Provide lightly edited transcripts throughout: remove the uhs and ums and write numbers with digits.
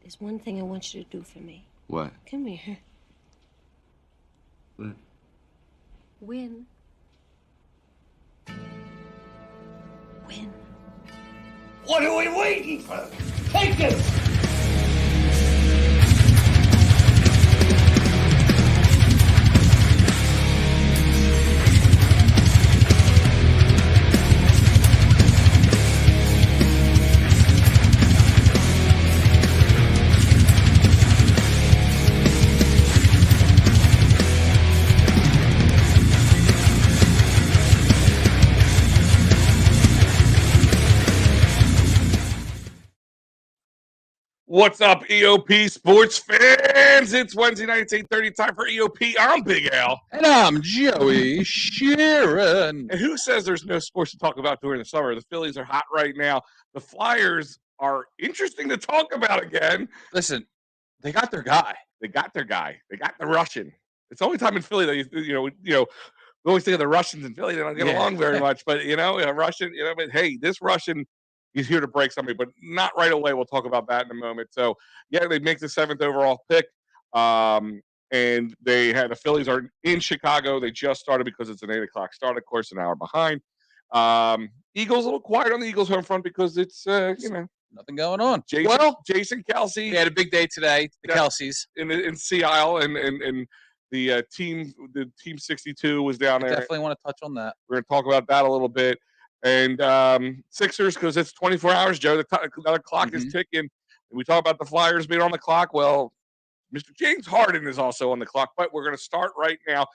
There's one thing I want you to do for me. What? Come here. What? Win. Win. What are we waiting for? Take it! What's up, EoP sports fans? It's Wednesday night, it's 8:30, time for EoP. I'm Big Al. And I'm Joey Sharon. And who says there's no sports to talk about during the summer? The Phillies are hot right now. The Flyers are interesting to talk about again. Listen, they got their guy. They got their guy. They got the Russian. It's the only time in Philly that we always think of the Russians in Philly. They don't get along very much, but a Russian. But hey, this Russian. He's here to break somebody, but not right away. We'll talk about that in a moment. So, yeah, they make the 7th overall pick, and the Phillies are in Chicago. They just started because it's an 8 o'clock start, of course, an hour behind. Eagles a little quiet on the Eagles home front because it's nothing going on. Jason Kelce. They had a big day today. The Kelceys in Seattle, and the team 62 was down there. Definitely want to touch on that. We're going to talk about that a little bit. And Sixers, because it's 24 hours, Joe. The clock is ticking. And we talk about the Flyers being on the clock. Well, Mr. James Harden is also on the clock. But we're going to start right now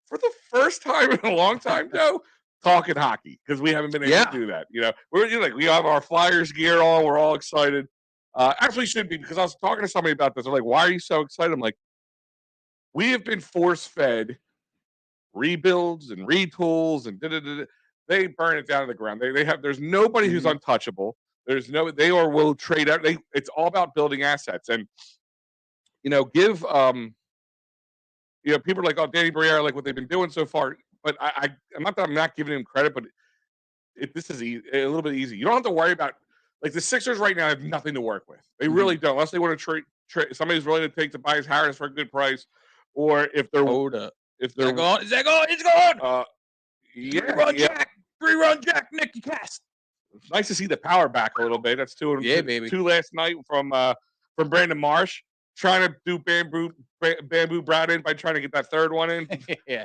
for the first time in a long time, Joe, talking hockey because we haven't been able to do that. We have our Flyers gear on. We're all excited. Actually, should be because I was talking to somebody about this. They're like, "Why are you so excited?" I'm like, "We have been force-fed rebuilds and retools and da-da-da-da. They burn it down to the ground. There's nobody who's untouchable. They will trade out. It's all about building assets and give people are like, oh, Danny Briere, like what they've been doing so far. But I'm not giving him credit, but this is a little bit easy. You don't have to worry about like the Sixers right now have nothing to work with. They really don't, unless they want to trade somebody's willing to take Tobias Harris for a good price, or if they're is that going? It's going. Three-run Jack, Nicky Cast. It's nice to see the power back a little bit. That's two last night from Brandon Marsh, trying to do bamboo Brad in by trying to get that third one in. Yeah.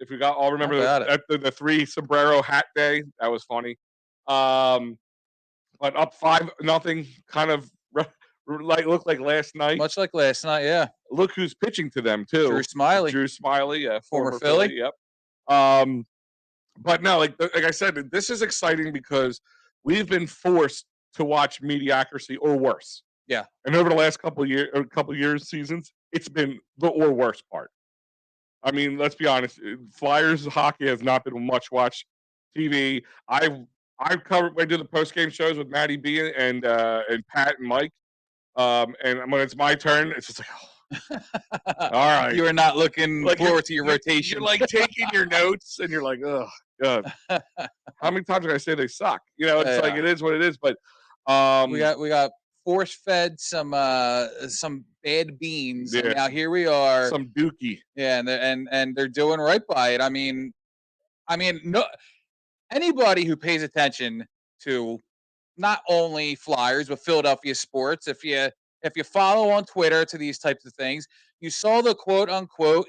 If we got all remember the 3 sombrero hat day, that was funny. But up 5-0, kind of looked like last night. Much like last night, yeah. Look who's pitching to them too. Drew Smiley, former Philly. Yep. But no, like I said, this is exciting because we've been forced to watch mediocrity or worse. Yeah. And over the last couple years, seasons, it's been the or worse part. I mean, let's be honest. Flyers hockey has not been much watched TV. I do the post game shows with Maddie B and Pat and Mike. And when it's my turn, it's just like, oh. All right. You are not looking forward to your rotation. You're like taking your notes and you're like, oh, God. How many times did I say they suck? It's like it is what it is. But we got force fed some bad beans. Yeah. And now here we are. Some dookie. Yeah, and they're doing right by it. I mean, no anybody who pays attention to not only Flyers but Philadelphia sports, if you follow on Twitter to these types of things, you saw the quote unquote,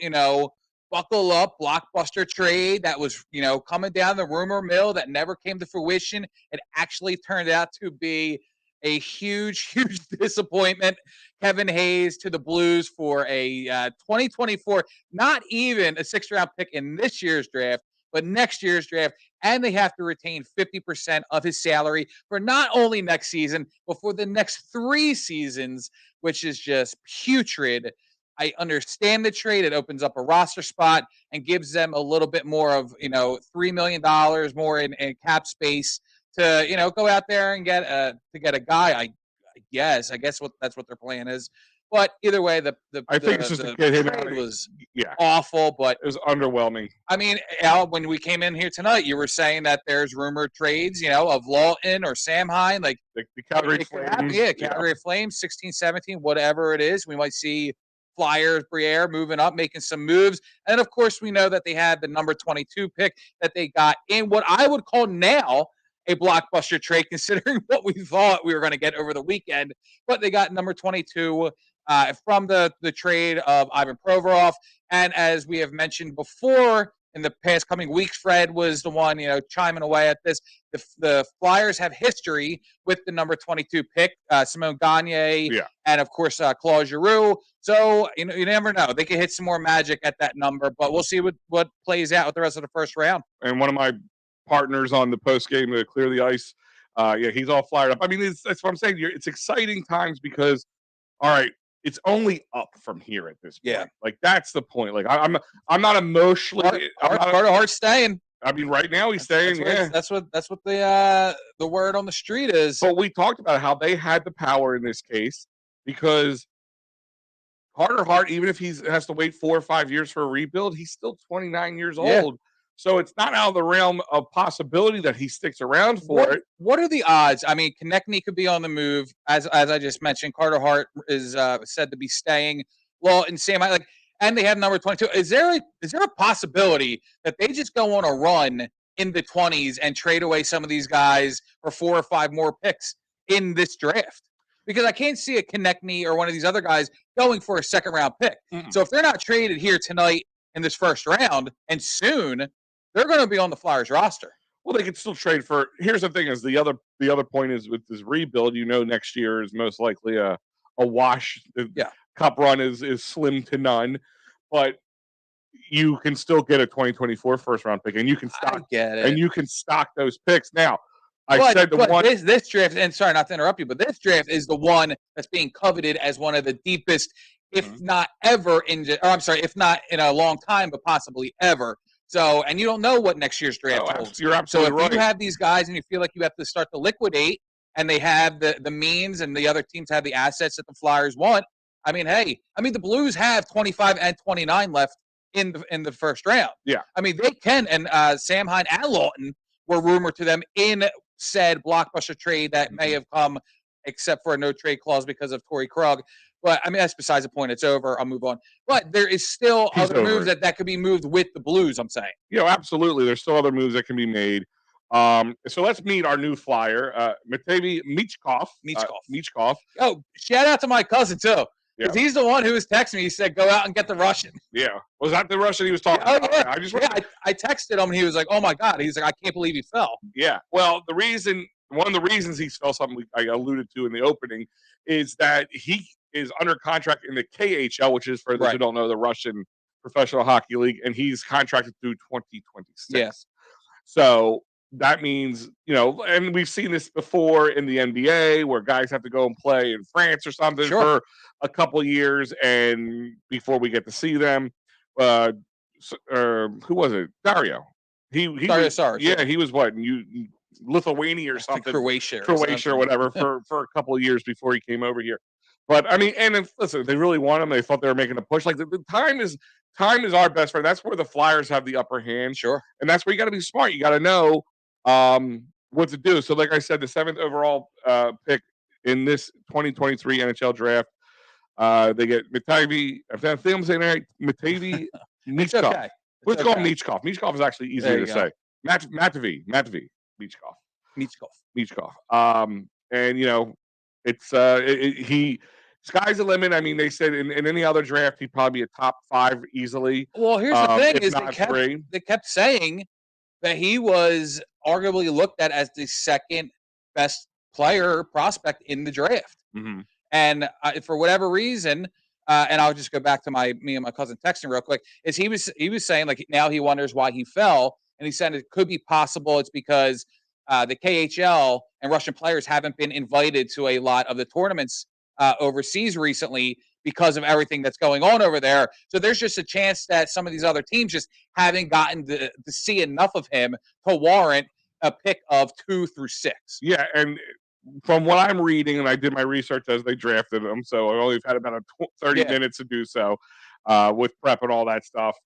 buckle up blockbuster trade that was, coming down the rumor mill that never came to fruition. It actually turned out to be a huge, huge disappointment. Kevin Hayes to the Blues for a 2024, not even a 6th-round pick in this year's draft, but next year's draft. And they have to retain 50% of his salary for not only next season, but for the next 3 seasons, which is just putrid. I understand the trade. It opens up a roster spot and gives them a little bit more of, $3 million more in cap space to, go out there and get a guy. I guess that's what their plan is. But either way, I think it's just the to get him out trade of was yeah, awful. But it was underwhelming. I mean, Al, when we came in here tonight, you were saying that there's rumored trades, of Lawton or Sam Hine. Like, The Calgary it could happen. Flames, Yeah, Calgary Flames, 16, 17, whatever it is. We might see Flyers, Briere moving up, making some moves. And of course, we know that they had the number 22 pick that they got in what I would call now a blockbuster trade, considering what we thought we were going to get over the weekend. But they got number 22 from the trade of Ivan Provorov. And as we have mentioned before, in the past coming weeks, Fred was the one, chiming away at this. The Flyers have history with the number 22 pick, Simone Gagne, and of course, Claude Giroux. So, you never know. They could hit some more magic at that number, but we'll see what plays out with the rest of the first round. And one of my partners on the post game to Clear the Ice, he's all fired up. I mean, that's what I'm saying. It's exciting times because, all right, it's only up from here at this point. Yeah. Like, that's the point. Like, I'm not emotionally Hard staying. I mean, right now he's staying. That's what the word on the street is. But we talked about how they had the power in this case because Carter Hart, even if he has to wait 4 or 5 years for a rebuild, he's still 29 years old. So it's not out of the realm of possibility that he sticks around for it. What are the odds? I mean, Konechny could be on the move, as I just mentioned. Carter Hart is said to be staying. Well, and Sam, and they have number 22. Is there a possibility that they just go on a run in the 20s and trade away some of these guys for 4 or 5 more picks in this draft? Because I can't see a Konechny or one of these other guys going for a second-round pick. Mm-mm. So if they're not traded here tonight in this first round and soon, they're going to be on the Flyers roster. Well, they could still trade for. Here's the thing: is the other point is with this rebuild, next year is most likely a wash. The cup run is slim to none, but you can still get a 2024 first round pick, and you can stock. I get it. And you can stock those picks now. This draft, and sorry not to interrupt you, but this draft is the one that's being coveted as one of the deepest, if not ever if not in a long time, but possibly ever. So, and you don't know what next year's draft holds. You're absolutely right. So if you have these guys and you feel like you have to start to liquidate, and they have the means, and the other teams have the assets that the Flyers want, I mean, the Blues have 25 and 29 left in the first round. Yeah. I mean, they can, and Sam Hine and Lawton were rumored to them in said blockbuster trade that may have come, except for a no trade clause because of Torrey Krug. But I mean, that's besides the point. It's over. I'll move on. But there is still other moves that could be moved with the Blues, I'm saying. Absolutely. There's still other moves that can be made. So let's meet our new Flyer, Matevey Michkov. Oh, shout out to my cousin, too. Because he's the one who was texting me. He said, go out and get the Russian. Yeah. Was that the Russian he was talking about? Yeah. I texted him, and he was like, oh, my God. He's like, I can't believe he fell. Yeah. Well, one of the reasons he fell, something I alluded to in the opening, is that he is under contract in the KHL, which is, for those who don't know, the Russian Professional Hockey League, and he's contracted through 2026. Yes. So that means, and we've seen this before in the NBA where guys have to go and play in France or something for a couple of years, and before we get to see them, who was it? Dario. Dario Saric. Yeah, he was what? Lithuania or something. Croatia or whatever for a couple of years before he came over here. But I mean, and listen, they really want him. They thought they were making a push. Like the time is our best friend. That's where the Flyers have the upper hand. Sure. And that's where you got to be smart. You got to know what to do. So, like I said, the 7th overall pick in this 2023 NHL draft, they get Matevey. I think I'm saying right. Matevey Michkov. Okay. Let's call him Michkov. Michkov is actually easier to say. Matevey Michkov. And it's sky's the limit. I mean, they said in any other draft he'd probably be a top 5 easily. Well, here's the thing: is they kept saying that he was arguably looked at as the second best player prospect in the draft. Mm-hmm. And for whatever reason, and I'll just go back to me and my cousin texting real quick, is he was saying like now he wonders why he fell, and he said it could be possible it's because the KHL and Russian players haven't been invited to a lot of the tournaments overseas recently because of everything that's going on over there. So there's just a chance that some of these other teams just haven't gotten to see enough of him to warrant a pick of 2 through 6. Yeah, and from what I'm reading, and I did my research as they drafted them, so I only had about 30 minutes to do so with prep and all that stuff.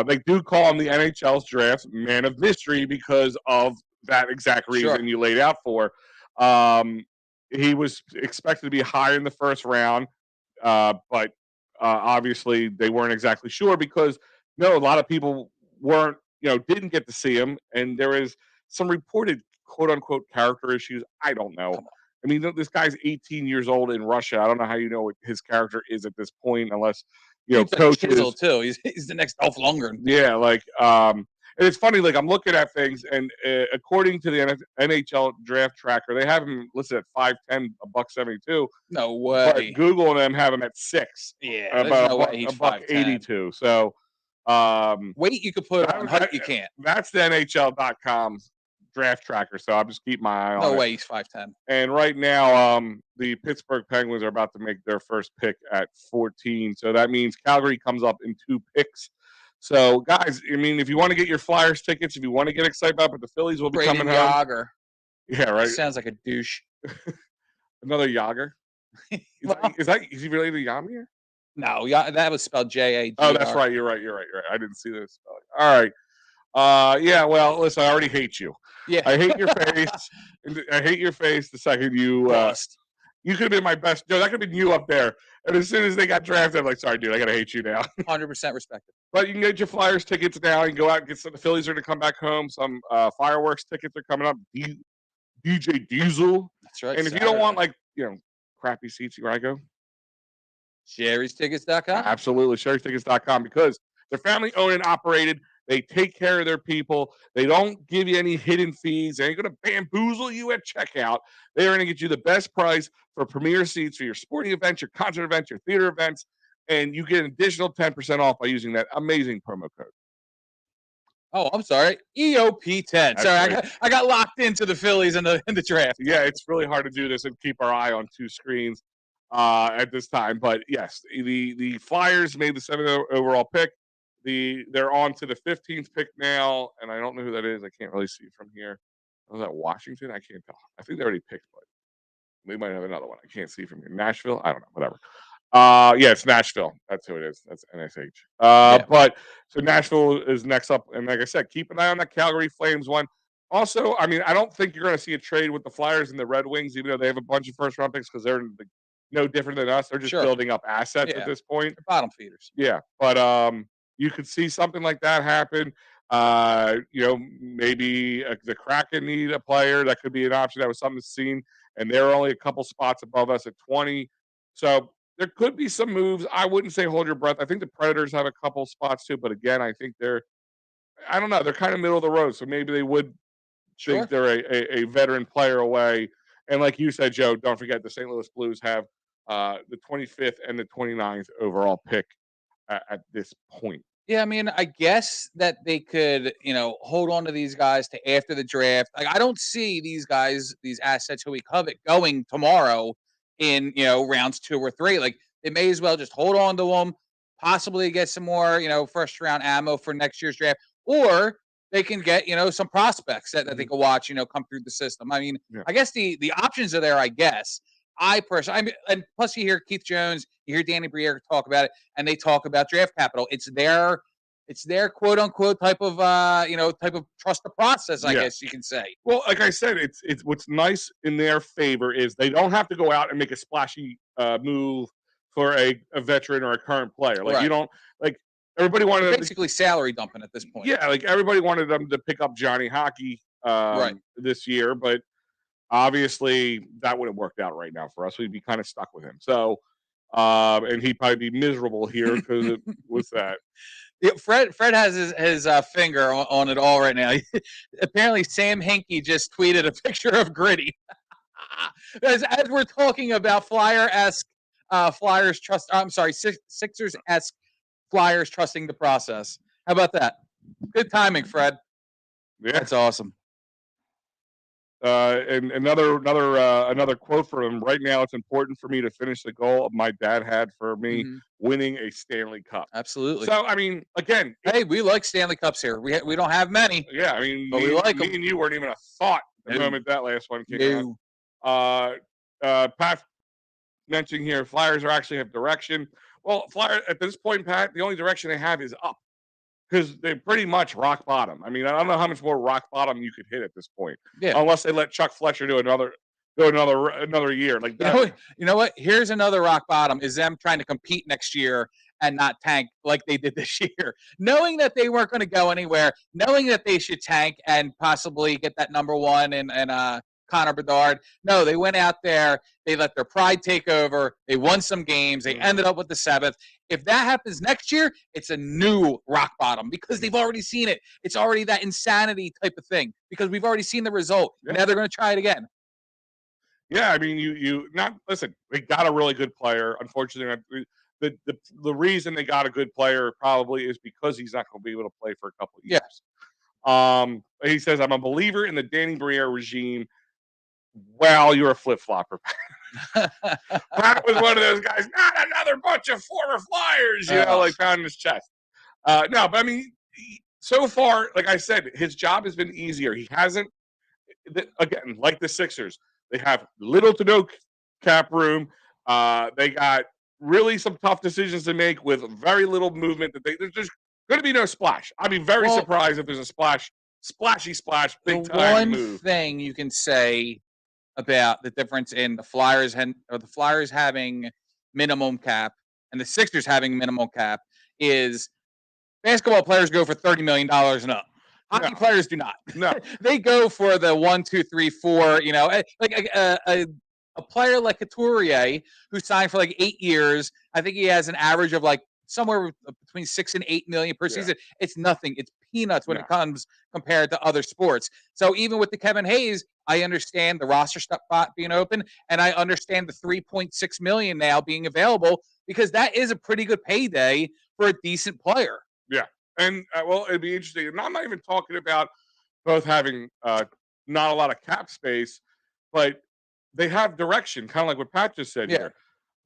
They do call him the NHL's draft man of mystery because of that exact reason you laid out for. He was expected to be higher in the first round, but obviously they weren't exactly sure because a lot of people weren't, didn't get to see him, and there is some reported quote unquote character issues. I don't know. I mean, this guy's 18 years old in Russia. I don't know how you know what his character is at this point, unless coaches. Like too. He's the next Dolph Lundgren. Yeah, and it's funny. Like I'm looking at things, and according to the NHL draft tracker, they have him listed at 5'10", $172. No way. But Google and them have him at 6. Yeah, about no way he's $182. So weight you could put on, height you can't. That's the NHL.com draft tracker. So I'll just keep my eye on it. No way he's 5'10". And right now, the Pittsburgh Penguins are about to make their first pick at 14. So that means Calgary comes up in 2 picks. So, guys, I mean, if you want to get your Flyers tickets, if you want to get excited about it, the Phillies will be coming home. Yager. Yeah, right. Sounds like a douche. Another Yager. Is he related to Yamir? No, that was spelled J-A-G-R. Oh, that's right. You're right. I didn't see this spelling. All right. Yeah, well, listen, I already hate you. Yeah. I hate your face. I hate your face the second you you could have been my best. No, that could have been you up there. And as soon as they got drafted, I'm like, sorry, dude, I got to hate you now. 100% respected. But you can get your Flyers tickets now. You can go out and get some. The Phillies are going to come back home. Some fireworks tickets are coming up. DJ Diesel. That's right. And if you don't want, crappy seats, where I go? Sherry'sTickets.com. Absolutely. Sherry'sTickets.com, because they're family owned and operated. They take care of their people. They don't give you any hidden fees. They ain't going to bamboozle you at checkout. They're going to get you the best price for premier seats for your sporting events, your concert events, your theater events, and you get an additional 10% off by using that amazing promo code. Oh, I'm sorry. EoP10. Sorry, right. I got locked into the Phillies in the draft. Yeah, it's really hard to do this and keep our eye on 2 screens at this time. But yes, the Flyers made the 7th overall pick. They're on to the 15th pick now, and I don't know who that is. I can't really see from here. Was that Washington? I can't tell. I think they already picked, but they might have another one. I can't see from here. Nashville? I don't know. Whatever. Yeah, it's Nashville. That's who it is. That's NSH. But so Nashville is next up, and like I said, keep an eye on that Calgary Flames one. Also, I mean, I don't think you're going to see a trade with the Flyers and the Red Wings, even though they have a bunch of first-round picks, because they're no different than us. They're just building up assets at this point. They're bottom feeders. Yeah, but you could see something like that happen. Maybe the Kraken need a player. That could be an option. That was something seen, and they're only a couple spots above us at 20. So there could be some moves. I wouldn't say hold your breath. I think the Predators have a couple spots too, but again, I think I don't know, they're kind of middle of the road. So maybe they would think they're a veteran player away. And like you said, Joe, don't forget the St. Louis Blues have the 25th and the 29th overall pick at this point. Yeah, I mean, I guess that they could, hold on to these guys to after the draft. Like, I don't see these guys, these assets who we covet, going tomorrow in, rounds 2 or 3. Like, they may as well just hold on to them, possibly get some more, first round ammo for next year's draft, or they can get, some prospects that they can watch, come through the system. I mean, I guess the options are there, I guess. And plus you hear Keith Jones, you hear Danny Briere talk about it, and they talk about draft capital. It's their quote unquote type of trust the process, I guess you can say. Well, like I said, it's what's nice in their favor is they don't have to go out and make a splashy move for a veteran or a current player. Like you don't everybody wanted basically salary dumping at this point. Yeah, like everybody wanted them to pick up Johnny Hockey this year, but obviously, that would have worked out right now for us. We'd be kind of stuck with him. So, and he'd probably be miserable here because it was that. Yeah, Fred has his finger on it all right now. Apparently, Sam Hinkie just tweeted a picture of Gritty. as we're talking about Flyer-esque Flyers trust. I'm sorry, Sixers-esque Flyers trusting the process. How about that? Good timing, Fred. Yeah, that's awesome. And another quote from him. Right now, it's important for me to finish the goal my dad had for me, winning a Stanley Cup. Absolutely. So, I mean, again, hey, we like Stanley Cups here. We don't have many. Yeah, I mean, but we like them. Me and you weren't even a thought the moment that last one came out. Pat mentioning here, Flyers are actually have direction. Well, Flyers at this point, Pat, the only direction they have is up because they're pretty much rock bottom. I mean, I don't know how much more rock bottom you could hit at this point, unless they let Chuck Fletcher do another year. Like that. You know what? Here's another rock bottom: is them trying to compete next year and not tank like they did this year, knowing that they weren't going to go anywhere, knowing that they should tank and possibly get that number one and Connor Bedard. No, they went out there. They let their pride take over. They won some games. They ended up with the 7th. If that happens next year, it's a new rock bottom because they've already seen it. It's already that insanity type of thing because we've already seen the result. Yeah. Now they're going to try it again. Yeah, I mean, you not listen. They got a really good player. Unfortunately, the reason they got a good player probably is because he's not going to be able to play for a couple of years. Yeah. He says, "I'm a believer in the Danny Briere regime." Well, you're a flip-flopper. Pat was one of those guys, not another bunch of former Flyers, like pounding his chest. No, but I mean, so far, like I said, his job has been easier. He hasn't, again, like the Sixers, they have little to no cap room. They got really some tough decisions to make with very little movement. There's going to be no splash. I'd be very surprised if there's a splashy splash, big time move. One thing you can say about the difference in the Flyers having minimum cap and the Sixers having minimum cap is basketball players go for $30 million and up. Hockey players do not. No, they go for the 1, 2, 3, 4. Like a player like Couturier who signed for like 8 years. I think he has an average of like somewhere between 6 and 8 million per season. It's nothing. It's peanuts when it comes compared to other sports. So even with the Kevin Hayes, I understand the roster spot being open, and I understand the 3.6 million now being available because that is a pretty good payday for a decent player. Yeah, and it'd be interesting. And I'm not even talking about both having not a lot of cap space, but they have direction, kind of like what Pat just said here.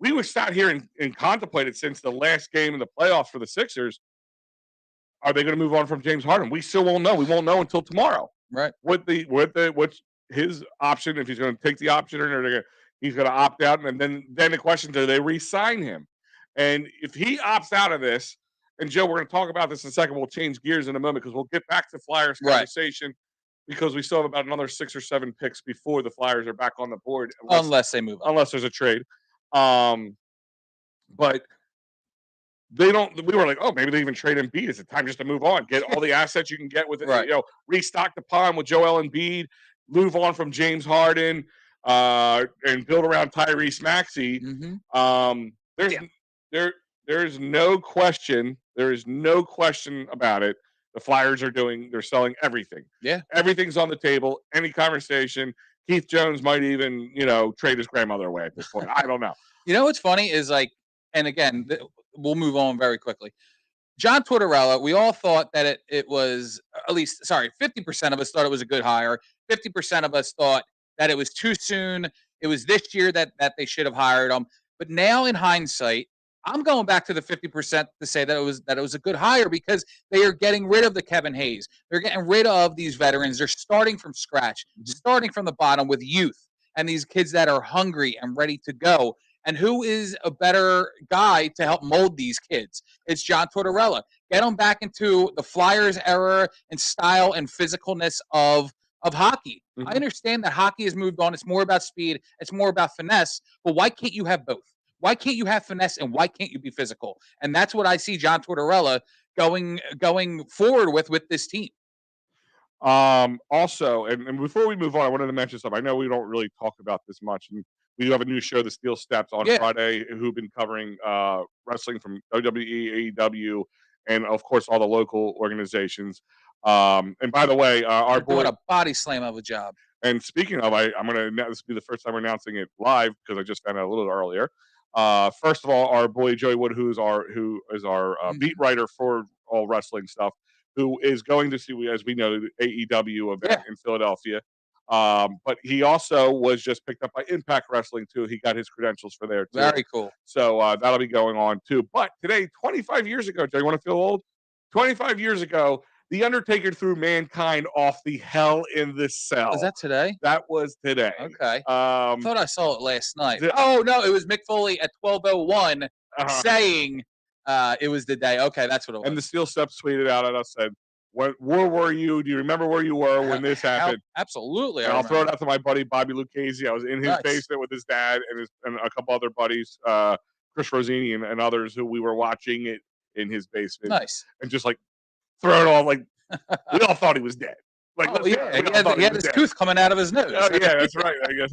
We were sat here and contemplated since the last game in the playoffs for the Sixers. Are they going to move on from James Harden? We still won't know. We won't know until tomorrow. Right. What's his option, if he's going to take the option or he's going to opt out. And then the question, do they re-sign him? And if he opts out of this, and Joe, we're going to talk about this in a second. We'll change gears in a moment because we'll get back to Flyers conversation because we still have about another 6 or 7 picks before the Flyers are back on the board. Unless they move on. Unless there's a trade. But they don't. We were like, oh, maybe they even trade Embiid. It's time just to move on, get all the assets you can get with it. Restock the pond with Joel Embiid, move on from James Harden, and build around Tyrese Maxey. There's no question. There is no question about it. The Flyers they're selling everything. Yeah, everything's on the table. Any conversation. Keith Jones might even trade his grandmother away at this point. I don't know. You know what's funny is like, and again, we'll move on very quickly. John Tortorella, we all thought that it was, 50% of us thought it was a good hire. 50% of us thought that it was too soon. It was this year that they should have hired him. But now in hindsight, I'm going back to the 50% to say that it was a good hire because they are getting rid of the Kevin Hayes. They're getting rid of these veterans. They're starting from scratch, starting from the bottom with youth and these kids that are hungry and ready to go. And who is a better guy to help mold these kids? It's John Tortorella. Get them back into the Flyers era and style and physicalness of hockey. I understand that hockey has moved on. It's more about speed. It's more about finesse. But why can't you have both? Why can't you have finesse and why can't you be physical? And that's what I see John Tortorella going forward with this team. Also, and before we move on, I wanted to mention something. I know we don't really talk about this much, and we do have a new show, The Steel Steps, on Friday, who've been covering wrestling from WWE, AEW, and of course all the local organizations. And by the way, our boy, doing a body slam of a job. And speaking of, this will be the first time we're announcing it live because I just found out a little earlier. First of all, our boy Joey Wood, who is our beat writer for all wrestling stuff, who is going to see, as we know, the AEW event in Philadelphia. But he also was just picked up by Impact Wrestling too. He got his credentials for there too. Very cool. So that'll be going on too. But today, 25 years ago, do you want to feel old? 25 years ago, The Undertaker threw Mankind off the Hell in the Cell. Was that today? That was today. Okay. I thought I saw it last night. No, it was Mick Foley at 12:01 saying it was the day. Okay, that's what it was. And the Steel Steps tweeted out at us, said, where were you? Do you remember where you were when this happened? Absolutely. And I'll throw it out to my buddy Bobby Lucchese. I was in his basement with his dad and a couple other buddies, Chris Rosini and others who we were watching it in his basement. Nice. And just like throw it all, like we all thought he was dead. Like, he had his tooth coming out of his nose. Oh yeah, that's right. I guess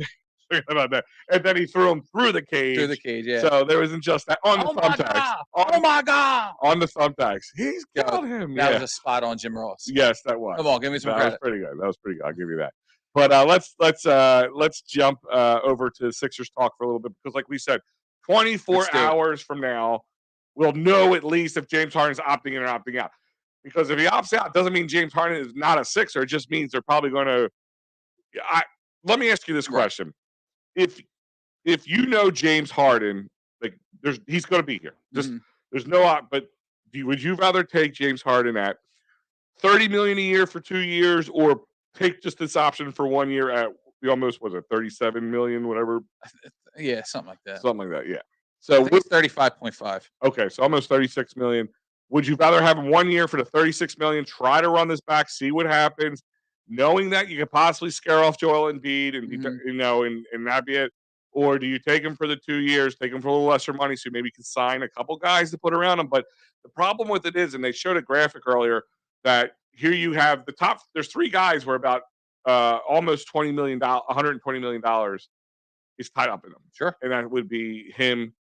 about that. And then he threw him through the cage. Through the cage, yeah. So there wasn't just that on the thumbtacks. Oh my God! On the thumbtacks. He's got him. That was a spot on Jim Ross. Yes, that was. Come on, give me some credit. That was pretty good. That was pretty good. I'll give you that. But let's jump over to Sixers talk for a little bit because, like we said, 24 hours from now, we'll know at least if James Harden's opting in or opting out. Because if he opts out, it doesn't mean James Harden is not a Sixer. It just means they're probably going to. Let me ask you this question: If you know James Harden, like he's going to be here. Just there's no. But would you rather take James Harden at $30 million a year for 2 years, or take just this option for 1 year at almost was it $37 million, whatever? Yeah, something like that. Something like that. Yeah. So it's 35.5. Okay, so almost $36 million. Would you rather have 1 year for the $36 million, try to run this back, see what happens, knowing that you could possibly scare off Joel Embiid and and that be it? Or do you take him for the 2 years, take him for a little lesser money, so maybe you can sign a couple guys to put around him? But the problem with it is, and they showed a graphic earlier, that here you have the top. There's 3 guys where about almost $120 million is tied up in them. Sure, and that would be him,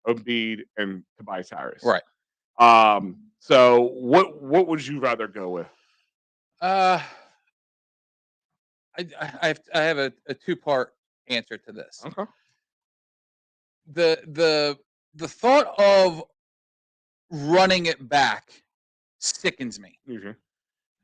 Embiid, and Tobias Harris. Right. So what would you rather go with? I have a 2-part answer to this. Okay. The thought of running it back sickens me. Mm-hmm.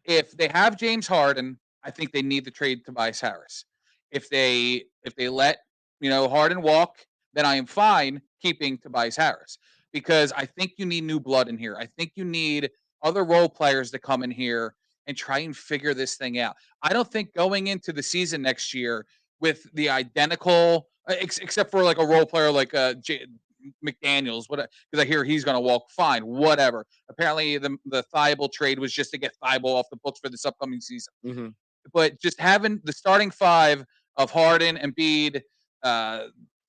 If they have James Harden, I think they need to trade Tobias Harris. If they let Harden walk, then I am fine keeping Tobias Harris, because I think you need new blood in here. I think you need other role players to come in here and try and figure this thing out. I don't think going into the season next year with the identical, except for like a role player like McDaniels, because I hear he's going to walk, fine, whatever. Apparently the Thibault trade was just to get Thibault off the books for this upcoming season. Mm-hmm. But just having the starting 5 of Harden, Embiid,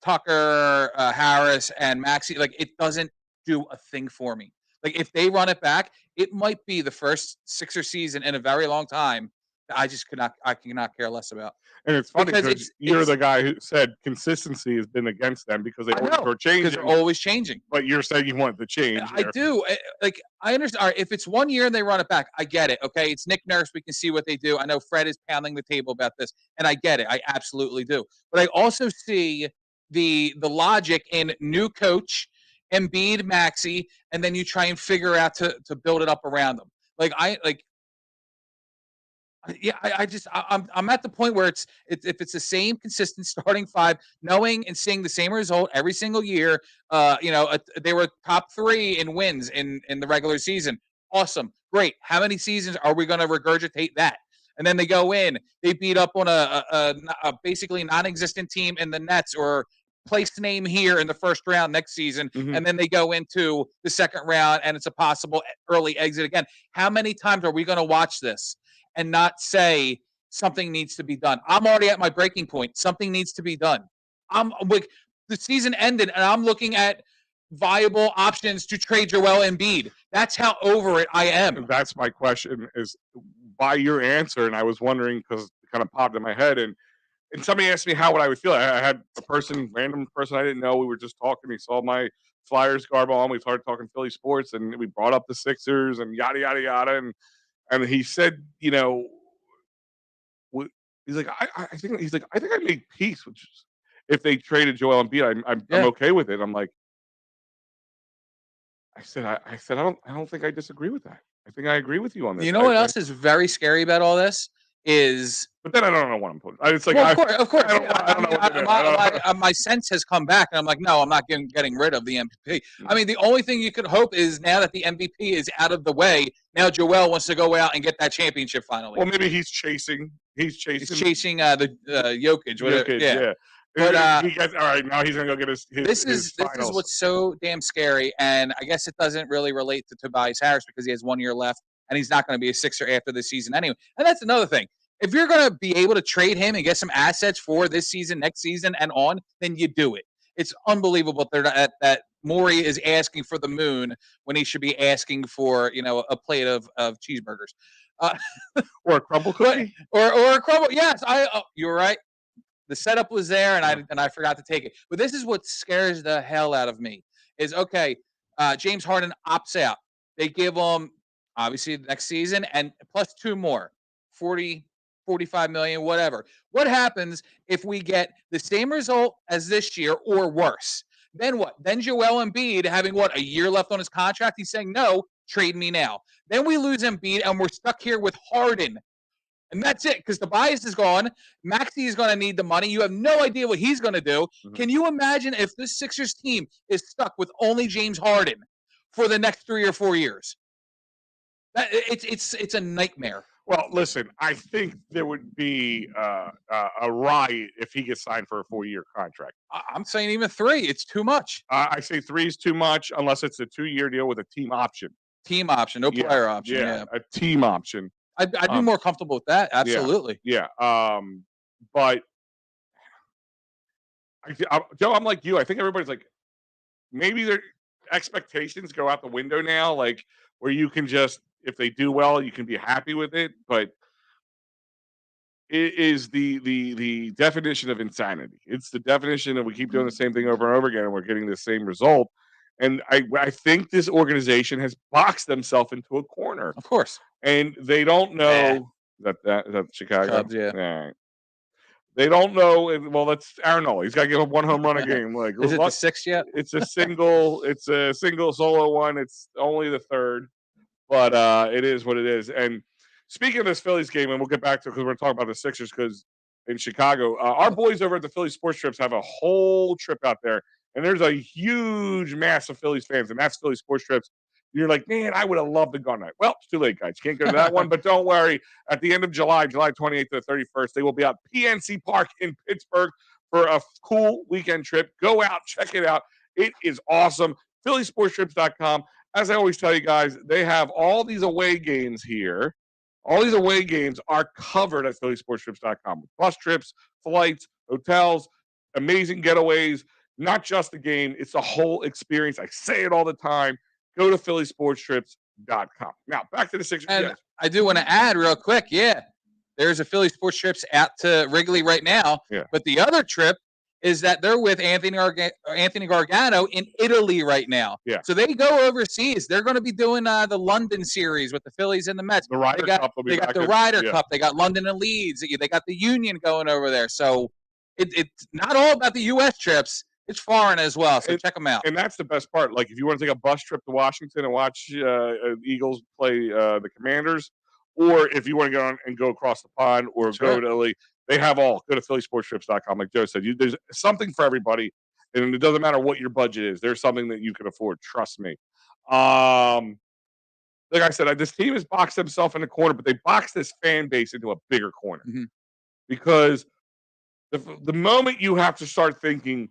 Tucker, Harris, and Maxey, like, it doesn't do a thing for me. Like, if they run it back, it might be the first Sixer season in a very long time that I cannot care less about. And it's funny because you're the guy who said consistency has been against them because they always are changing. Because they're always changing. But you're saying you want the change. I do. Like, I understand. All right, if it's 1 year and they run it back, I get it. Okay, it's Nick Nurse. We can see what they do. I know Fred is pounding the table about this, and I get it. I absolutely do. But I also see the logic in new coach, Embiid, Maxey, and then you try and figure out to build it up around them. I'm at the point where if it's the same consistent starting 5, knowing and seeing the same result every single year. They were top 3 in wins in the regular season. Awesome, great. How many seasons are we going to regurgitate that? And then they go in, they beat up on a basically non-existent team in the Nets, or place name here in the first round next season, and then they go into the second round and it's a possible early exit again. How many times are we going to watch this and not say something needs to be done? I'm already at my breaking point. Something needs to be done. I'm like, the season ended and I'm looking at viable options to trade Joel Embiid. That's how over it I am. That's my question, is by your answer, and I was wondering because it kind of popped in my head, and somebody asked me how would I would feel. I had a random person I didn't know. We were just talking. He saw my Flyers garb on. We started talking Philly sports, and we brought up the Sixers and yada yada yada. And he said, he's like, I think I made peace, which is if they traded Joel Embiid, I'm okay with it. I'm like, I said I don't think I disagree with that. I think I agree with you on this. You know what else is very scary about all this? is. But then I don't know what I'm putting. It's like, Well, of course. I don't know what to do. My sense has come back, and I'm like, no, I'm not getting rid of the MVP. I mean, the only ththing you could hope is now that the MVP is out of the way, now Joel wants to go out and get that championship finally. Well, maybe he's chasing the Jokic. Whatever. Yeah. But all right, now he's gonna go get his this is what's so damn scary, and I guess it doesn't really relate to Tobias Harris because he has 1 year left, and he's not going to be a Sixer after this season anyway. And that's another thing. If you're going to be able to trade him and get some assets for this season, next season, and on, then you do it. It's unbelievable that Morey is asking for the moon when he should be asking for a plate of cheeseburgers, or a crumble cookie, or a crumble. Yes, you're right. The setup was there, and I forgot to take it. But this is what scares the hell out of me. Is okay. James Harden opts out. They give him obviously next season and plus 2 more, 40. 45 million, whatever. What happens if we get the same result as this year or worse? Then what? Then Joel Embiid having a year left on his contract? He's saying, no, trade me now. Then we lose Embiid and we're stuck here with Harden. And that's it, because Tobias is gone. Maxey is going to need the money. You have no idea what he's going to do. Mm-hmm. Can you imagine if this Sixers team is stuck with only James Harden for the next 3 or 4 years? It's a nightmare. Well, listen, I think there would be a riot if he gets signed for a 4-year contract. I'm saying even 3. It's too much. I say 3 is too much unless it's a 2-year deal with a team option. Team option, no player option. Yeah, a team option. I'd be more comfortable with that. Absolutely. Yeah. But Joe, I'm like you. I think everybody's like, maybe their expectations go out the window now, like where you can just, if they do well, you can be happy with it, but it is the definition of insanity. It's the definition of we keep doing the same thing over and over again, and we're getting the same result. And I think this organization has boxed themselves into a corner. Of course. And they don't know that Chicago. Cubs, yeah. Right. They don't know. Well, that's Aaron Nola. He's got to give up 1 home run a game. Like, is it the 6th yet? It's a single. It's a single solo one. It's only the 3rd. But it is what it is. And speaking of this Phillies game, and we'll get back to it because we're talking about the Sixers because in Chicago, our boys over at the Phillies Sports Trips have a whole trip out there. And there's a huge mass of Phillies fans, and that's Phillies Sports Trips. You're like, man, I would have loved to go on that. Well, it's too late, guys. You can't go to that one. But don't worry. At the end of July 28th to the 31st, they will be at PNC Park in Pittsburgh for a cool weekend trip. Go out. Check it out. It is awesome. PhillySportsTrips.com. As I always tell you guys, they have all these away games here. All these away games are covered at PhillySportsTrips.com. Bus trips, flights, hotels, amazing getaways. Not just the game. It's the whole experience. I say it all the time. Go to PhillySportsTrips.com. Now, back to the Sixers. And I do want to add real quick, there's a Philly Sports Trips out to Wrigley right now. Yeah. But the other trip is that they're with Anthony Gargano in Italy right now. Yeah. So they go overseas. They're going to be doing the London series with the Phillies and the Mets. The Ryder Cup will be back. They got the Ryder Cup. They got London and Leeds. They got the Union going over there. So it's not all about the U.S. trips. It's foreign as well, so check them out. And that's the best part. Like, if you want to take a bus trip to Washington and watch Eagles play the Commanders, or if you want to go on and go across the pond or go to Italy, they have all. Go to PhillySportsTrips.com. Like Joe said, there's something for everybody, and it doesn't matter what your budget is. There's something that you can afford. Trust me. Like I said, this team has boxed themselves in a corner, but they boxed this fan base into a bigger corner. Mm-hmm. Because the moment you have to start thinking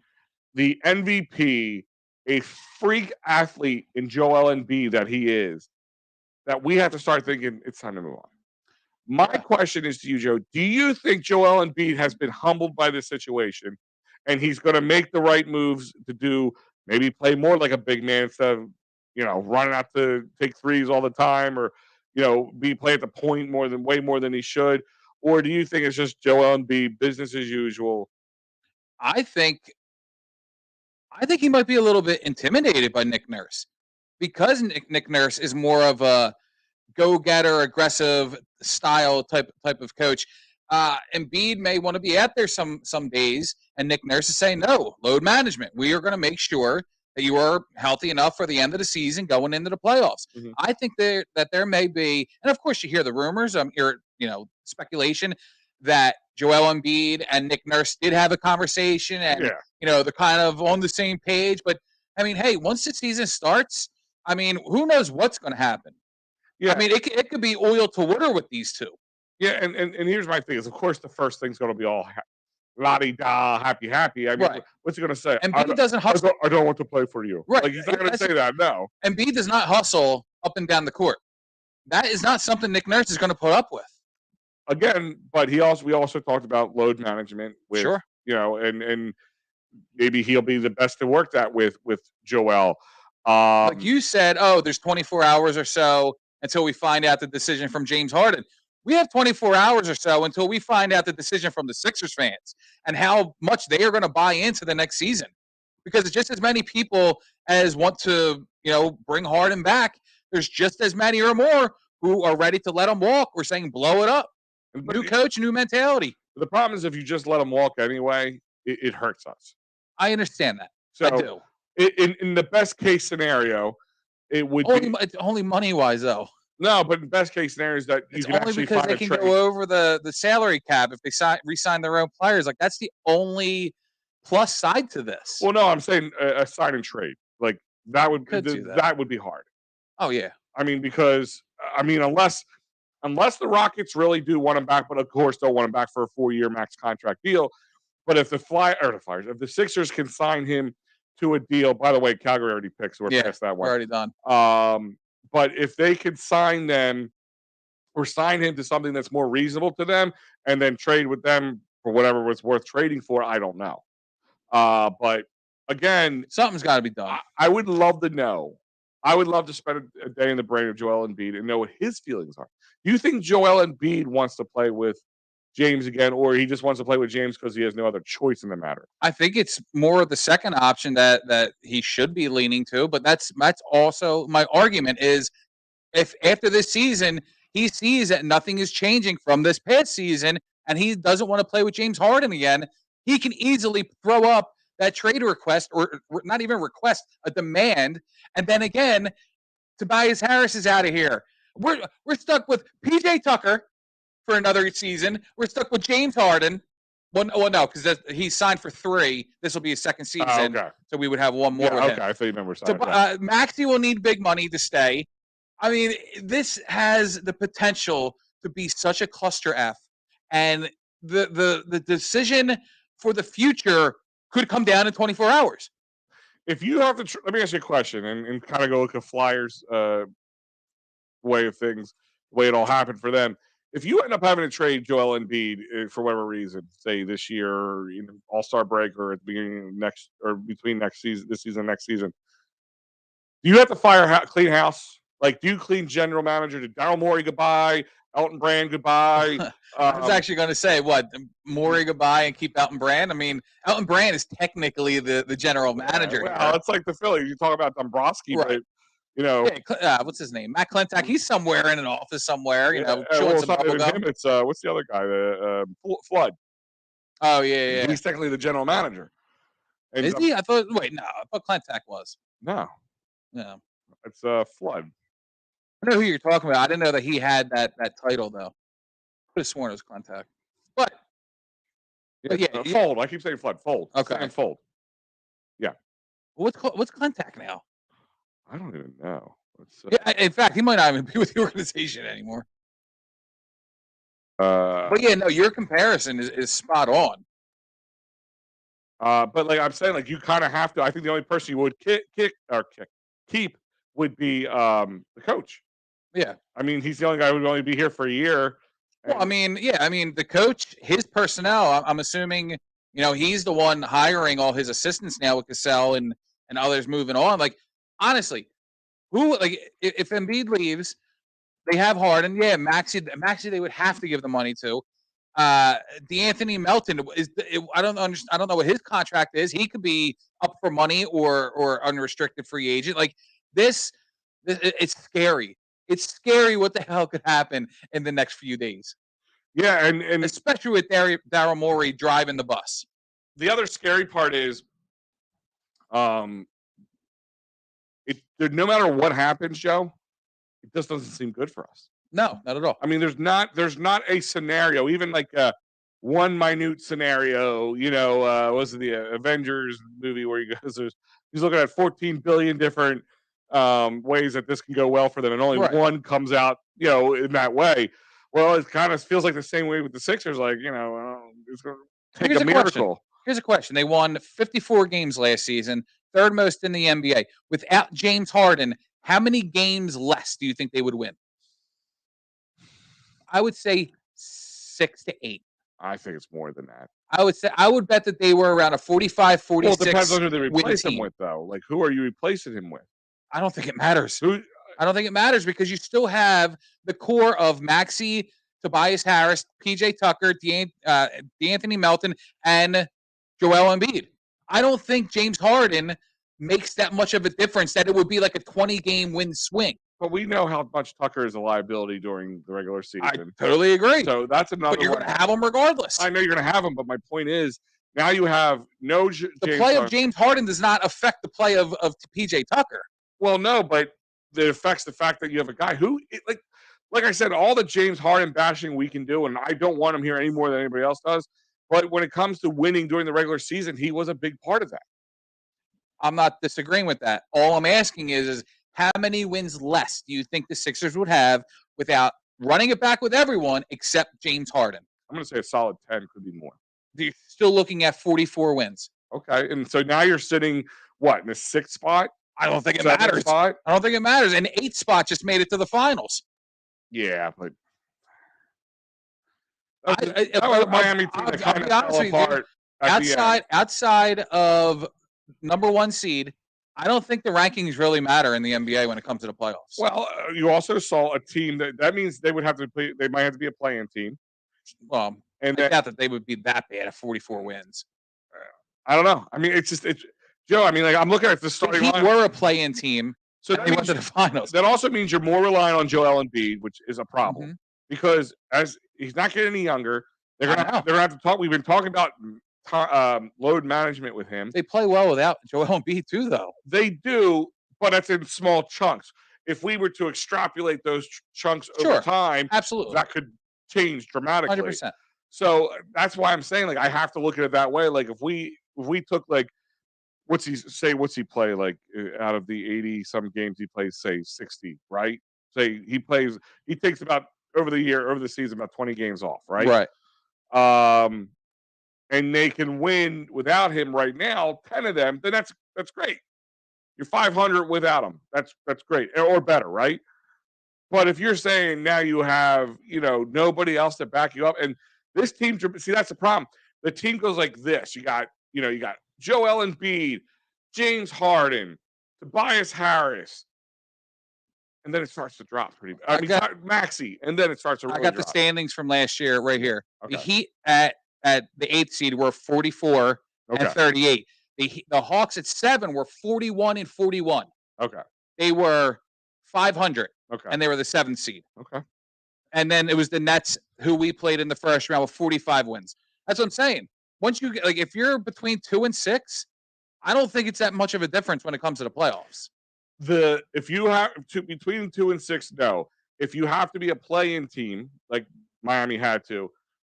the MVP, a freak athlete in Joel Embiid that he is, that we have to start thinking it's time to move on. My question is to you, Joe. Do you think Joel Embiid has been humbled by this situation and he's going to make the right moves to do, maybe play more like a big man instead of, running out to take threes all the time or, play at the point way more than he should? Or do you think it's just Joel Embiid, business as usual? I think he might be a little bit intimidated by Nick Nurse because Nick Nurse is more of a go-getter, aggressive style type of coach. Embiid may want to be out there some days, and Nick Nurse is saying, no, load management. We are going to make sure that you are healthy enough for the end of the season going into the playoffs. Mm-hmm. I think that there may be, and of course you hear the rumors. speculation that Joel Embiid and Nick Nurse did have a conversation, and they're kind of on the same page. But I mean, hey, once the season starts, I mean, who knows what's going to happen? Yeah. I mean, it could be oil to water with these two. Yeah, and here's my thing: is of course the first thing's going to be all la-di-da, happy. I mean, what's he going to say? Embiid doesn't hustle. I don't want to play for you. Right. Like, he's not going to say that. No. Embiid does not hustle up and down the court. That is not something Nick Nurse is going to put up with. Again, but we also talked about load management with, and maybe he'll be the best to work that with Joel. Like you said, there's 24 hours or so until we find out the decision from James Harden. We have 24 hours or so until we find out the decision from the Sixers fans and how much they are going to buy into the next season. Because it's just as many people as want to, bring Harden back. There's just as many or more who are ready to let him walk. We're saying blow it up. New coach, new mentality. The problem is if you just let him walk anyway, it hurts us. I understand that. So I do. In the best case scenario, it would it's only money wise though. No, but in best case scenario is that you can actually because find they can go over the salary cap if they re-sign their own players. Like that's the only plus side to this. Well, no, I'm saying a sign and trade. Like that would be hard. Oh yeah. I mean, because unless the Rockets really do want him back, but of course don't want him back for a 4-year max contract deal. But if the if the Sixers can sign him to a deal, by the way, Calgary already picked, so we're past that one. We're already done. But if they could sign them or sign him to something that's more reasonable to them and then trade with them for whatever was worth trading for, I don't know. But again, something's got to be done. I would love to know. I would love to spend a day in the brain of Joel Embiid and know what his feelings are. Do you think Joel Embiid wants to play with James again, or he just wants to play with James because he has no other choice in the matter? I think it's more of the second option that he should be leaning to, but that's also my argument is if after this season he sees that nothing is changing from this past season and he doesn't want to play with James Harden again, he can easily throw up that trade request or not even request, a demand, and then again, Tobias Harris is out of here. We're stuck with PJ Tucker for another season. We're stuck with James Harden. Well, no, because he signed for 3. This will be his second season, so we would have one more. Yeah, okay, I thought you meant we're signed. Maxey will need big money to stay. I mean, this has the potential to be such a cluster F, and the decision for the future could come down in 24 hours. If you have to, let me ask you a question and kind of go look at Flyers' way of things, the way it all happened for them. If you end up having to trade Joel Embiid for whatever reason, say this year, or All-Star break, or at the beginning of between this season, next season, do you have to clean house? Like, do you clean general manager? Did Daryl Morey goodbye? Elton Brand goodbye? I was actually going to say, Morey goodbye and keep Elton Brand? I mean, Elton Brand is technically the general manager. Well, it's like the Phillies. You talk about Dombrowski, right. But what's his name? Matt Klentak. He's somewhere in an office somewhere. Chewing some bubble gum. It's what's the other guy? Flood. Oh yeah. He's technically the general manager. And is he? I thought Klentak was. No. It's Flood. I know who you're talking about. I didn't know that he had that title though. I could have sworn it was Klentak. But Fold. I keep saying Flood. Fold. Okay. And Fold. Yeah. What's Klentak now? I don't even know. In fact, he might not even be with the organization anymore. But your comparison is spot on. But like I'm saying, like you kind of have to. I think the only person you would keep would be the coach. Yeah, I mean he's the only guy who would only be here for a year. Well, I mean the coach, his personnel. I'm assuming he's the one hiring all his assistants now with Cassell and others moving on. Like honestly, if Embiid leaves, they have Harden. Yeah, Maxey they would have to give the money to. D'Anthony Melton I don't know what his contract is. He could be up for money or unrestricted free agent. Like this it's scary. It's scary what the hell could happen in the next few days. Yeah, and especially with Daryl Morey driving the bus. The other scary part is no matter what happens, Joe, it just doesn't seem good for us. No, not at all. I mean, there's not a scenario, even like one minute scenario. Was it the Avengers movie where he's looking at 14 billion different ways that this can go well for them, and only Right. one comes out, in that way. Well, it kind of feels like the same way with the Sixers. Like, it's going to take Here's a miracle. Here's a question. They won 54 games last season, third most in the NBA. Without James Harden, how many games less do you think they would win? I would say 6 to 8. I think it's more than that. I would bet that they were around a 45, 46. Well, it depends on who they win replace him team. with, though. Like, who are you replacing him with? I don't think it matters. Who? I don't think it matters because you still have the core of Maxey, Tobias Harris, PJ Tucker, D'Anthony Melton, and Joel Embiid. I don't think James Harden makes that much of a difference that it would be like a 20-game win swing. But we know how much Tucker is a liability during the regular season. I totally agree. So that's another. But you're going to have him regardless. I know you're going to have him, but my point is now you have no. The play of James Harden does not affect the play of PJ Tucker. Well, no, but it affects the fact that you have a guy who, like I said, all the James Harden bashing we can do, and I don't want him here any more than anybody else does. But when it comes to winning during the regular season, he was a big part of that. I'm not disagreeing with that. All I'm asking is how many wins less do you think the Sixers would have without running it back with everyone except James Harden? I'm going to say a solid 10, could be more. You're still looking at 44 wins. Okay, and so now you're sitting, in the 6th spot? I don't think it matters. Spot? I don't think it matters. And 8th spot just made it to the finals. Yeah, but Miami team that kind of fell apart. Outside of number 1 seed, I don't think the rankings really matter in the NBA when it comes to the playoffs. Well, you also saw a team that means they would have to play. They might have to be a play-in team. Well, and I doubt that they would be that bad at 44 wins. I don't know. I mean, it's Joe. I mean, like I'm looking at the starting line. Were a play-in team, so they went to the finals. That also means you're more reliant on Joel Embiid, which is a problem because as he's not getting any younger, they're gonna have to talk. We've been talking about load management with him. They play well without Joel Embiid too, though. They do, but it's in small chunks. If we were to extrapolate those chunks over time, absolutely, that could change dramatically. 100%. So that's why I'm saying, like, I have to look at it that way. Like, if we took, like, what's he play, like, out of the 80 some games he plays, say 60, right? Say he takes about over the season about 20 games off, right? Right. And they can win without him right now, 10 of them, then that's great. You're 500 without him. That's great, or better, right? But if you're saying now you have, nobody else to back you up, and this team, see, that's the problem. The team goes like this. You got Joel Embiid, James Harden, Tobias Harris, and then it starts to drop pretty bad. Maxey, and then it starts to really I got drop. the standings from last year right here. Okay. The Heat at the 8th seed were 44 and 38. The Hawks at 7 were 41 and 41. Okay. They were 500. Okay. And they were the 7th seed. Okay. And then it was the Nets who we played in the first round with 45 wins. That's what I'm saying. Once you get, if you're between 2 and 6, I don't think it's that much of a difference when it comes to the playoffs. If you have between 2 and 6, no. If you have to be a play-in team like Miami had to,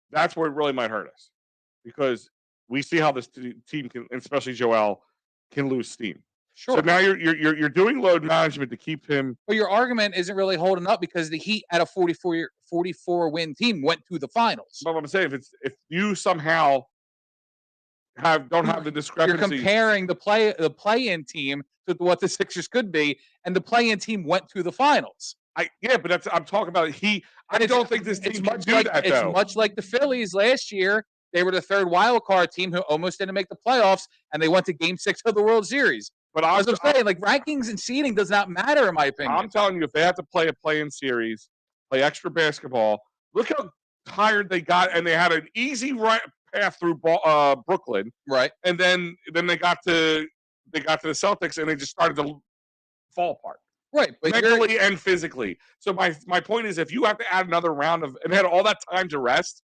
that's where it really might hurt us, because we see how this team can, especially Joel, can lose steam. Sure. So now you're doing load management to keep him. Well, your argument isn't really holding up because the Heat at a 44 win team went to the finals. But I'm saying, if you somehow don't have the discrepancy, you're comparing the play-in team to what the Sixers could be, and the play-in team went to the finals. But I'm talking about I don't think this team can do that, though. It's much like the Phillies last year. They were the 3rd wild card team who almost didn't make the playoffs, and they went to Game 6 of the World Series. But as I'm saying, like, rankings and seeding does not matter, in my opinion. I'm telling you, if they have to play a play-in series, play extra basketball, look how tired they got, and they had an easy path through Brooklyn, right? And then they got to the Celtics, and they just started to fall apart. Right, but mentally and physically. So my point is, if you have to add another round and had all that time to rest,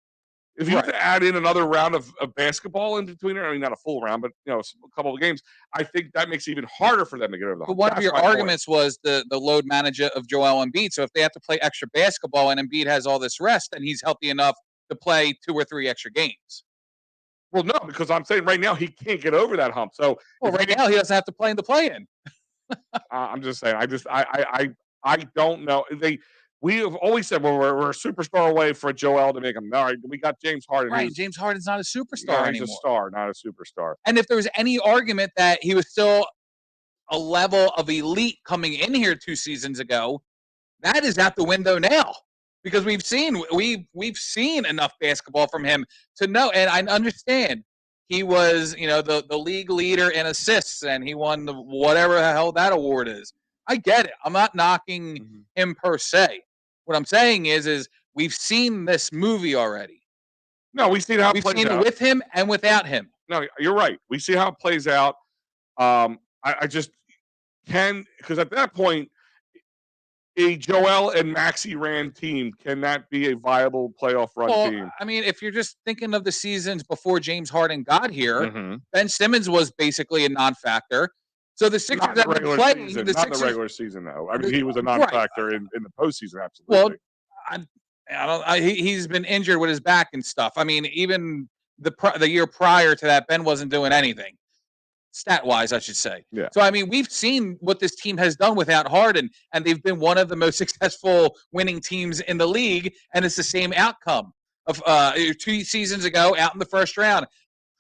If you have to add in another round of basketball in between, I mean, not a full round, but a couple of games, I think that makes it even harder for them to get over the hump. But one of your arguments was the load manager of Joel Embiid. So if they have to play extra basketball and Embiid has all this rest, then he's healthy enough to play 2 or 3 extra games. Well, no, because I'm saying right now he can't get over that hump. So right now he doesn't have to play in the play-in. I'm just saying. I don't know. We have always said, well, we're a superstar away for Joel to make him. All right, we got James Harden. Right, James Harden's not a superstar anymore. He's a star, not a superstar. And if there was any argument that he was still a level of elite coming in here 2 seasons ago, that is out the window now. Because we've seen enough basketball from him to know, and I understand he was, the league leader in assists, and he won whatever the hell that award is. I get it. I'm not knocking him per se. What I'm saying is we've seen this movie already. No, we've seen how it plays out. We've seen it with him and without him. No, you're right. We see how it plays out. I just can, because at that point, a Joel and Maxey ran team cannot be a viable playoff run team. I mean, if you're just thinking of the seasons before James Harden got here, Ben Simmons was basically a non-factor. So the Sixers that were playing in the regular season, though. I mean, he was a non-factor in the postseason, absolutely. Well, he's been injured with his back and stuff. I mean, even the year prior to that, Ben wasn't doing anything, stat-wise, I should say. Yeah. So, I mean, we've seen what this team has done without Harden, and they've been one of the most successful winning teams in the league, and it's the same outcome of 2 seasons ago, out in the first round.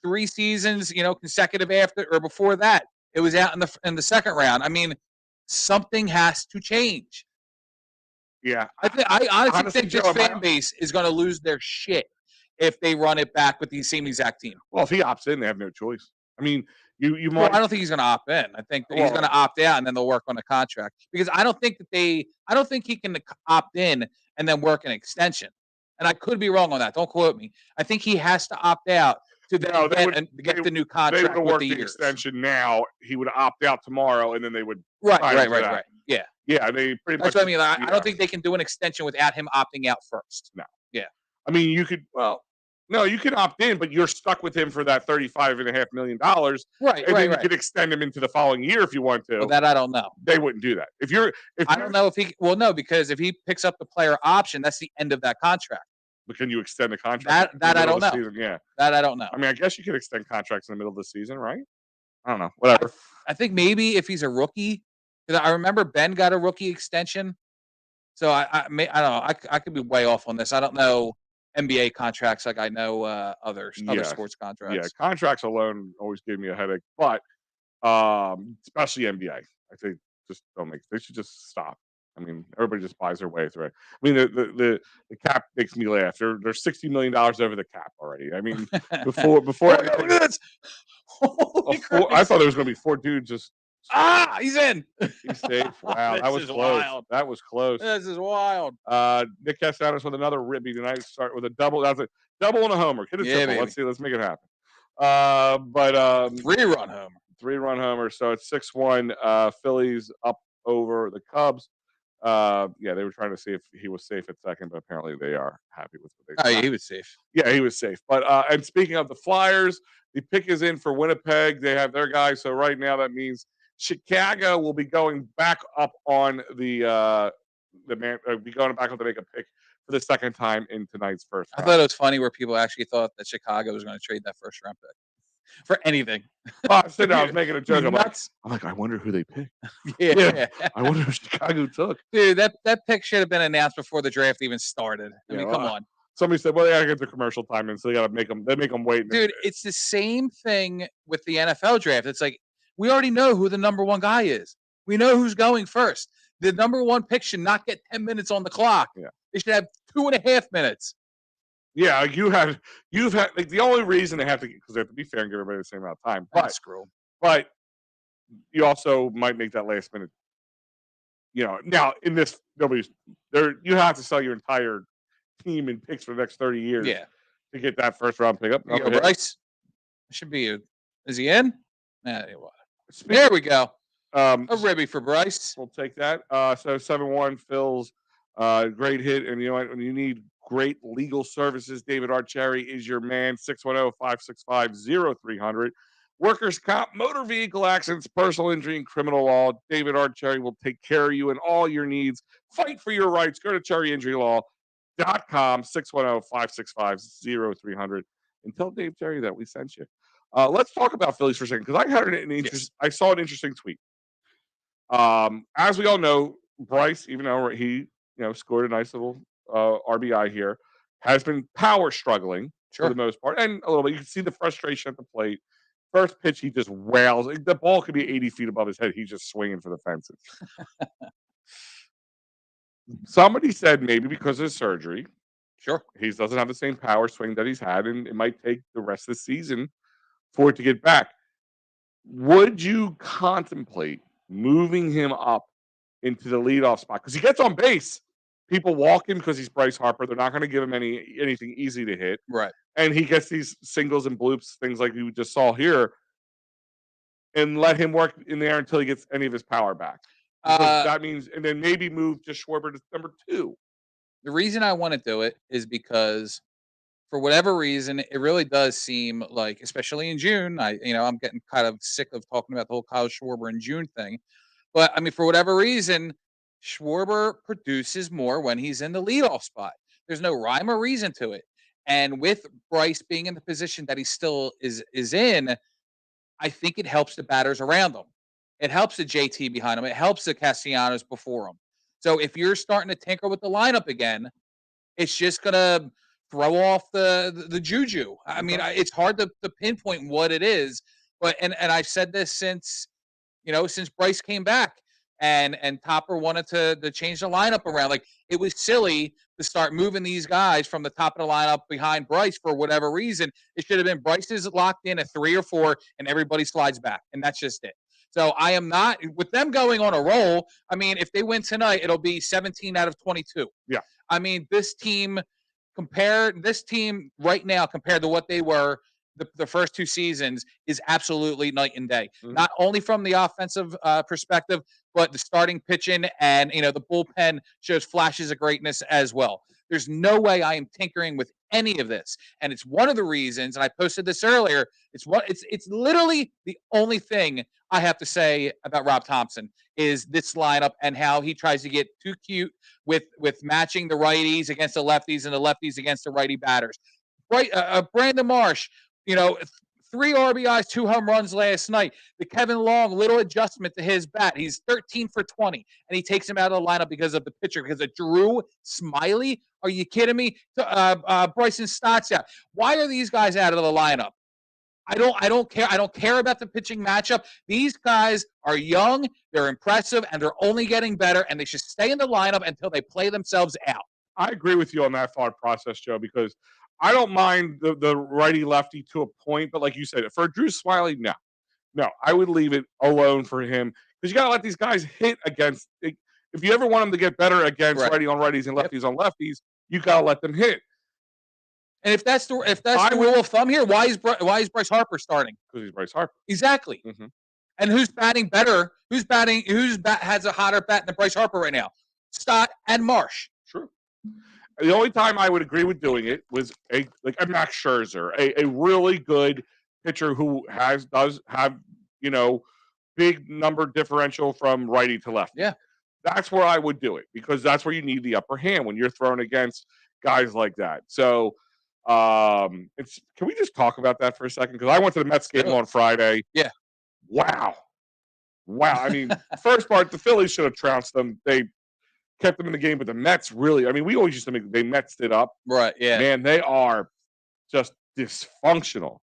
3 seasons, consecutive after or before that, it was out in the second round. I mean, something has to change. Yeah. I honestly think this fan base is going to lose their shit if they run it back with the same exact team. Well, if he opts in, they have no choice. I mean, you might. I don't think he's going to opt in. I think he's going to opt out, and then they'll work on a contract, because I don't think he can opt in and then work an extension. And I could be wrong on that. Don't quote me. I think he has to opt out to get the new contract. They would work the extension now. He would opt out tomorrow, and then they would. Right. Yeah. Yeah, they pretty much. That's what I mean. I don't think they can do an extension without him opting out first. No. Yeah. I mean, you could. Well, no, you can opt in, but you're stuck with him for that $35.5 million. Right. And then you could extend him into the following year if you want to. Well, that I don't know. They wouldn't do that. I don't know if he. Well, no, because if he picks up the player option, that's the end of that contract. But can you extend the contract? That I don't know. Season? Yeah. That I don't know. I mean, I guess you could extend contracts in the middle of the season, right? I don't know. Whatever. I think maybe if he's a rookie, because I remember Ben got a rookie extension. So I don't know. I could be way off on this. I don't know NBA contracts like I know other sports contracts. Yeah, contracts alone always give me a headache. But especially NBA, I think just don't make. They should just stop. I mean, everybody just buys their way through it. I mean, the cap makes me laugh. They're $60 million over the cap already. I mean, before I thought there was going to be 4 dudes just. He's in. He's safe. Wow, that was close. Wild. That was close. This is wild. Nick Castellanos with another ribby tonight. Start with a double. That's a double and a homer. Hit a triple. Baby. Let's see. Let's make it happen. But 3-run homer. 3-run homer. So it's 6-1. Phillies up over the Cubs. Yeah, they were trying to see if he was safe at second, but apparently they are happy with what they. Oh, yeah, he was safe. Yeah, he was safe. But and speaking of the Flyers, the pick is in for Winnipeg. They have their guy. So right now that means Chicago will be going back up on be going back up to make a pick for the second time in tonight's first round. I thought it was funny where people actually thought that Chicago was going to trade that first round pick for anything. I was making a joke. I'm like, I wonder who they picked. Yeah. I wonder who Chicago took. Dude, that pick should have been announced before the draft even started. I mean, come on. Somebody said, well, they got to get the commercial time in, so they got to make them wait. Dude, it's the same thing with the NFL draft. It's like, we already know who the number 1 guy is. We know who's going first. The number 1 pick should not get 10 minutes on the clock. Yeah. They should have 2.5 minutes. Yeah, you've had like the only reason they have to, because they have to be fair and give everybody the same amount of time. But screw 'em. But you also might make that last minute. Now in this, nobody's there. You have to sell your entire team in picks for the next 30 years. Yeah. To get that first round pick up. Bryce. Should be is he in? There we go. A ribby for Bryce. We'll take that. So 7-1, Phil's great hit, and you know what? When you need great legal services. David Archeri is your man. 610-565-0300. Workers' comp, motor vehicle accidents, personal injury, and criminal law. David Archeri will take care of you and all your needs. Fight for your rights. Go to cherryinjurylaw.com, 610-565-0300, and tell Dave Cherry that we sent you. Let's talk about Phillies for a second, because I saw an interesting tweet. As we all know, Bryce, even though he scored a nice little RBI here, has been power struggling for the most part, and a little bit. You can see the frustration at the plate. First pitch, he just wails. The ball could be 80 feet above his head. He's just swinging for the fences. Somebody said maybe because of his surgery, he doesn't have the same power swing that he's had, and it might take the rest of the season for it to get back. Would you contemplate moving him up into the leadoff spot? Because he gets on base. People walk him because he's Bryce Harper. They're not going to give him anything easy to hit. Right. And he gets these singles and bloops, things like you just saw here, and let him work in there until he gets any of his power back. That means, and then maybe move just Schwarber to number 2. The reason I want to do it is because, for whatever reason, it really does seem like, especially in June, I'm getting kind of sick of talking about the whole Kyle Schwarber in June thing. But I mean, for whatever reason, Schwarber produces more when he's in the leadoff spot. There's no rhyme or reason to it. And with Bryce being in the position that he still is in, I think it helps the batters around him. It helps the JT behind him. It helps the Castellanos before him. So if you're starting to tinker with the lineup again, it's just gonna throw off the juju. I mean, it's hard to pinpoint what it is, but and I've said this since Bryce came back. And Topper wanted to change the lineup around. Like, it was silly to start moving these guys from the top of the lineup behind Bryce for whatever reason. It should have been Bryce is locked in at 3 or 4, and everybody slides back, and that's just it. So I am not with them going on a roll. I mean, if they win tonight, it'll be 17 out of 22. Yeah. I mean, this team right now compared to what they were the first 2 seasons is absolutely night and day. Mm-hmm. Not only from the offensive perspective, but the starting pitching and the bullpen shows flashes of greatness as well. There's no way I am tinkering with any of this, and it's one of the reasons. And I posted this earlier. It's literally the only thing I have to say about Rob Thompson is this lineup and how he tries to get too cute with matching the righties against the lefties and the lefties against the righty batters. Right, Brandon Marsh. 3 RBIs, 2 home runs last night. The Kevin Long little adjustment to his bat. He's 13 for 20, and he takes him out of the lineup because of the pitcher, because of Drew Smiley. Are you kidding me? Bryson Stott's out. Why are these guys out of the lineup? I don't care. I don't care about the pitching matchup. These guys are young, they're impressive, and they're only getting better, and they should stay in the lineup until they play themselves out. I agree with you on that thought process, Joe, because I don't mind the righty-lefty to a point, but like you said, for Drew Smiley, no. I would leave it alone for him, because you got to let these guys hit against. If you ever want them to get better against righty on righties and lefties on lefties, you got to let them hit. And if that's the rule of thumb here, why is Bryce Harper starting? Because he's Bryce Harper. Exactly. Mm-hmm. And who's batting better? Who's has a hotter bat than Bryce Harper right now? Stott and Marsh. True. The only time I would agree with doing it was a Max Scherzer, a really good pitcher who does have big number differential from righty to lefty. Yeah, that's where I would do it, because that's where you need the upper hand when you're thrown against guys like that. So, can we just talk about that for a second? Because I went to the Mets game on Friday. Yeah. Wow. I mean, first part, the Phillies should have trounced them. They kept them in the game, but the Mets really, I mean, we always used to they Metsed it up. Right, yeah. Man, they are just dysfunctional.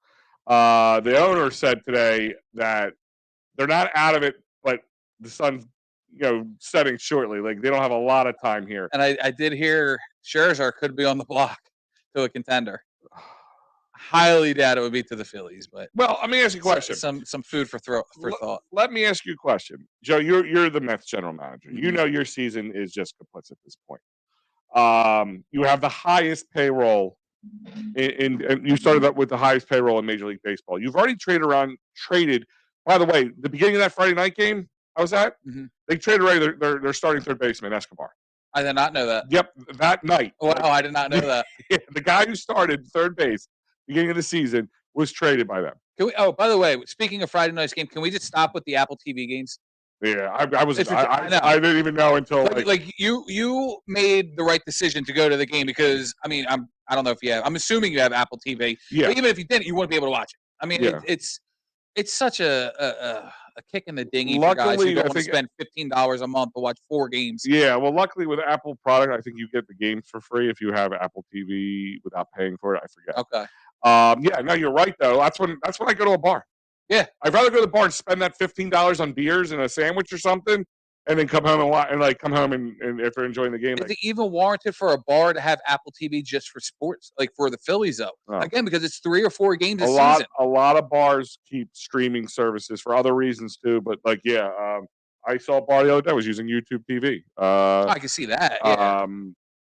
The owner said today that they're not out of it, but the sun's, setting shortly. Like, they don't have a lot of time here. And I did hear Scherzer could be on the block to a contender. Highly doubt it would be to the Phillies, but well, let me ask you a question. Some food for thought. Let me ask you a question, Joe. You're the Mets general manager. Mm-hmm. You know your season is just kaput at this point. You have the highest payroll and you started up with the highest payroll in Major League Baseball. You've already traded. By the way, the beginning of that Friday night game I was at, they traded away their starting third baseman, Escobar. I did not know that. Yep, that night. Wow, I did not know that. The guy who started third base beginning of the season was traded by them. Can we? Oh, by the way, speaking of Friday night's game, can we just stop with the Apple TV games? Yeah, I was. It's ridiculous. I know. I didn't even know until like you made the right decision to go to the game because I mean I don't know if you have. I'm assuming you have Apple TV. Yeah. But even if you didn't, you wouldn't be able to watch it. I mean, Yeah. it's such a kick in the dinghy for guys who don't want to spend $15 a month to watch 4 games. Yeah, well, luckily with Apple product, I think you get the games for free if you have Apple TV without paying for it. I forget. Okay. Yeah, no, you're right though. That's when I go to a bar. Yeah, I'd rather go to the bar and spend that $15 on beers and a sandwich or something, and then come home and come home and if they're enjoying the game. Is it even warranted for a bar to have Apple TV just for sports, like for the Phillies though? Oh. Again, because it's 3 or 4 games a season. A lot of bars keep streaming services for other reasons too, but I saw a bar the other day was using YouTube TV. I can see that.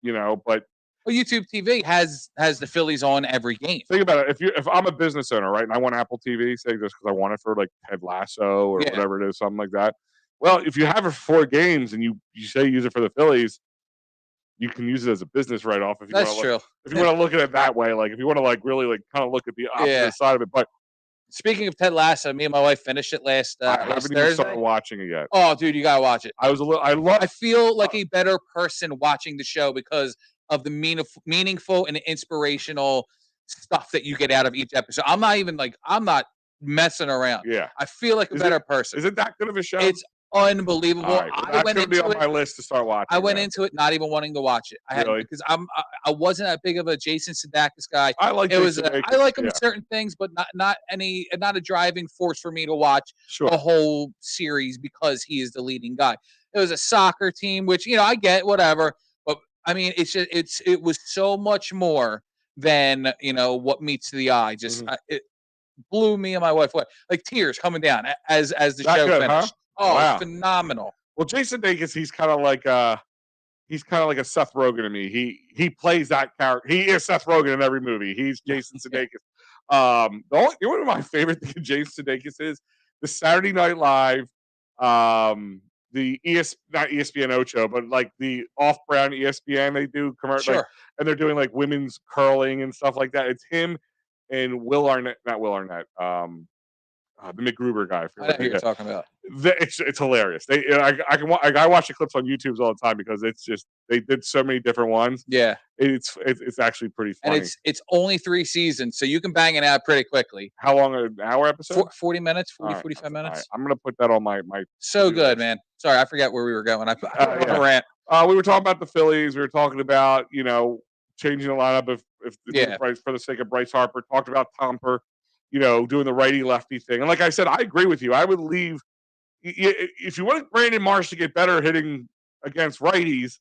Yeah. But. Well, YouTube TV has the Phillies on every game. Think about it. If I'm a business owner, right, and I want Apple TV, say just because I want it for like Ted Lasso or whatever it is, something like that. Well, if you have it for 4 games and you say use it for the Phillies, you can use it as a business write-off. If you That's true. If you want to look at it that way, like if you want to really kind of look at the opposite side of it. But speaking of Ted Lasso, me and my wife finished it last I haven't even started watching it yet. Oh, dude, you gotta watch it. I feel like a better person watching the show because of the meaningful and inspirational stuff that you get out of each episode. I'm not messing around. Yeah. I feel like a better person. Is it that good of a show? It's unbelievable. Right. Well, that's going to be on my list to start watching. I went into it not even wanting to watch it. Because I wasn't that big of a Jason Sudeikis guy. I like I like him in certain things, but not a driving force for me to watch the whole series because he is the leading guy. It was a soccer team, which I get, whatever. I mean, it was so much more than what meets the eye. Just it blew me and my wife away, like tears coming down as the show finished. Huh? Oh, wow. Phenomenal! Well, Jason Sudeikis, he's kind of like a Seth Rogen to me. He plays that character. He is Seth Rogen in every movie. He's Jason Sudeikis. One of my favorite things Jason Sudeikis is the Saturday Night Live. The not ESPN Ocho, but like the off-brand ESPN, they do commercial, and they're doing like women's curling and stuff like that. It's him and Will Arnett, not Will Arnett, the McGruber guy. I know who you're talking about. It's hilarious. I watch the clips on YouTube all the time because it's just they did so many different ones. Yeah, it's actually pretty funny. And it's only 3 seasons, so you can bang it out pretty quickly. How long? An hour episode? 40 minutes, 45 minutes. Right. I'm gonna put that on my. So good, man. Sorry, I forget where we were going. I rant. We were talking about the Phillies. We were talking about changing the lineup for the sake of Bryce Harper. Talked about Tomper, doing the righty lefty thing. And like I said, I agree with you. I would leave if you want Brandon Marsh to get better hitting against righties.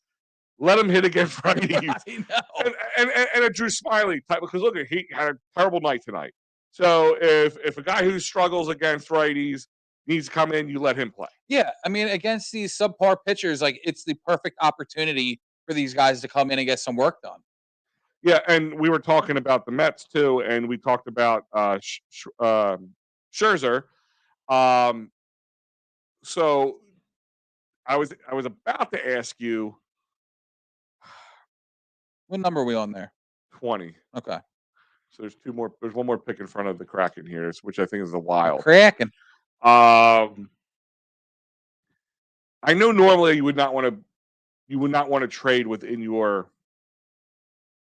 Let him hit against righties. I know. And a Drew Smiley type, because look, he had a terrible night tonight. So if a guy who struggles against righties needs to come in, you let him play. Yeah, I mean, against these subpar pitchers, like it's the perfect opportunity for these guys to come in and get some work done. Yeah, and we were talking about the Mets too, and we talked about Scherzer. So I was about to ask you, what number are we on there? 20. Okay. So there's one more pick in front of the Kraken here, which I think is the Wild. Kraken. I know normally you would not want to trade within your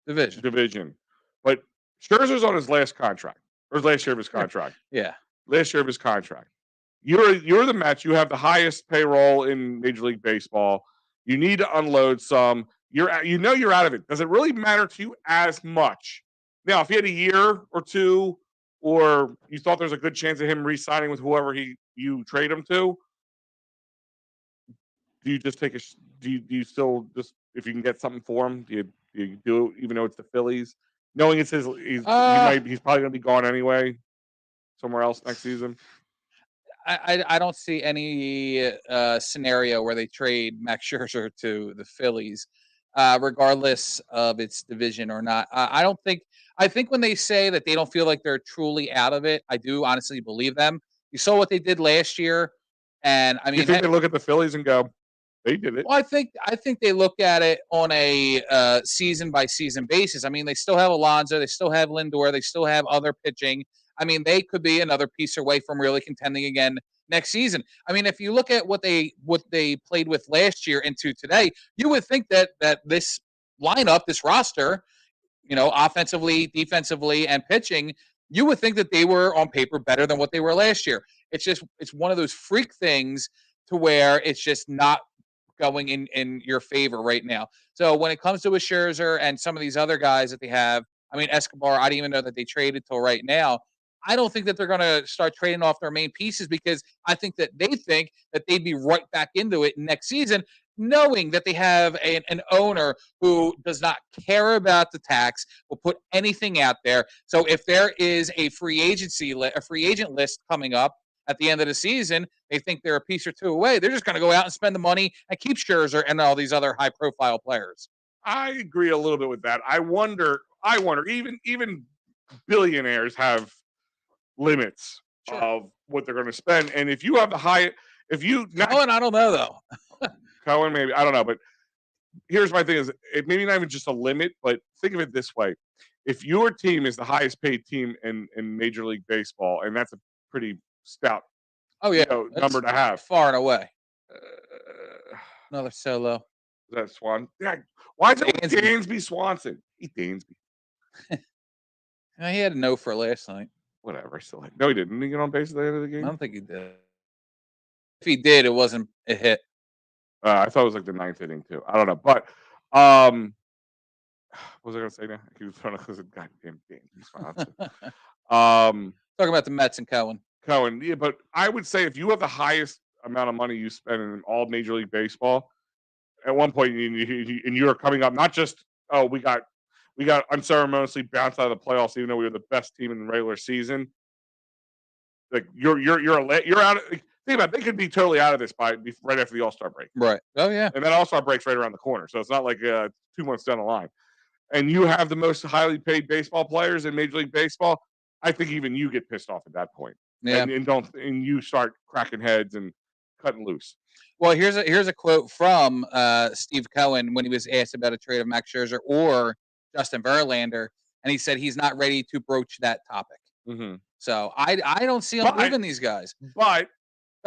division, but Scherzer's on his last contract, or his last year of his contract. Yeah, last year of his contract. You're the Mets. You have the highest payroll in Major League Baseball. You need to unload some. You're out of it. Does it really matter to you as much? Now, if you had a year or two, or you thought there's a good chance of him re-signing with whoever you trade him to, do you just take do you still just, if you can get something for him, do you do it even though it's the Phillies, knowing it's he's probably going to be gone anyway somewhere else next season? I don't see any scenario where they trade Max Scherzer to the Phillies, regardless of its division or not. I think when they say that they don't feel like they're truly out of it, I do honestly believe them. You saw what they did last year, and I mean, you think they look at the Phillies and go, They did it. Well, I think they look at it on a season by season basis. I mean, they still have Alonso, they still have Lindor, they still have other pitching. I mean, they could be another piece away from really contending again next season. I mean, if you look at what they played with last year into today, you would think that this lineup, this roster, offensively, defensively, and pitching, you would think that they were on paper better than what they were last year. It's one of those freak things to where it's just not going in your favor right now. So when it comes to a Scherzer and some of these other guys that they have, I mean, Escobar, I didn't even know that they traded till right now. I don't think that they're going to start trading off their main pieces because I think that they think that they'd be right back into it next season, knowing that they have an owner who does not care about the tax, will put anything out there. So if there is a free agent list coming up at the end of the season, they think they're a piece or two away. They're just going to go out and spend the money and keep Scherzer and all these other high-profile players. I agree a little bit with that. I wonder, even billionaires have limits of what they're going to spend. And if you have Cohen, I don't know though. Cohen, maybe, I don't know. But here's my thing: is it maybe not even just a limit, but think of it this way: if your team is the highest paid team in Major League Baseball, and that's a pretty stout, number to have, far and away. Another solo. Is that Swan? Yeah. Why is it Dansby Swanson? Dansby. He had a no for last night. Whatever. No, he didn't. Didn't he get on base at the end of the game? I don't think he did. If he did, it wasn't a hit. I thought it was like the ninth inning too. I don't know, but what was I going to say now? He was trying to goddamn Dansby Swanson. Talking about the Mets and Cohen. Yeah, but I would say if you have the highest amount of money you spend in all Major League Baseball, at one point, and you're coming up, not just we got unceremoniously bounced out of the playoffs, even though we were the best team in the regular season. Like you're out. Think about it, they could be totally out of this right after the All-Star break. Right. Oh yeah. And that All-Star break's right around the corner, so it's not like 2 months down the line. And you have the most highly paid baseball players in Major League Baseball. I think even you get pissed off at that point. Yeah. And you start cracking heads and cutting loose. Well, here's a quote from Steve Cohen when he was asked about a trade of Max Scherzer or Justin Verlander, and he said he's not ready to broach that topic. Mm-hmm. So I don't see him moving these guys. But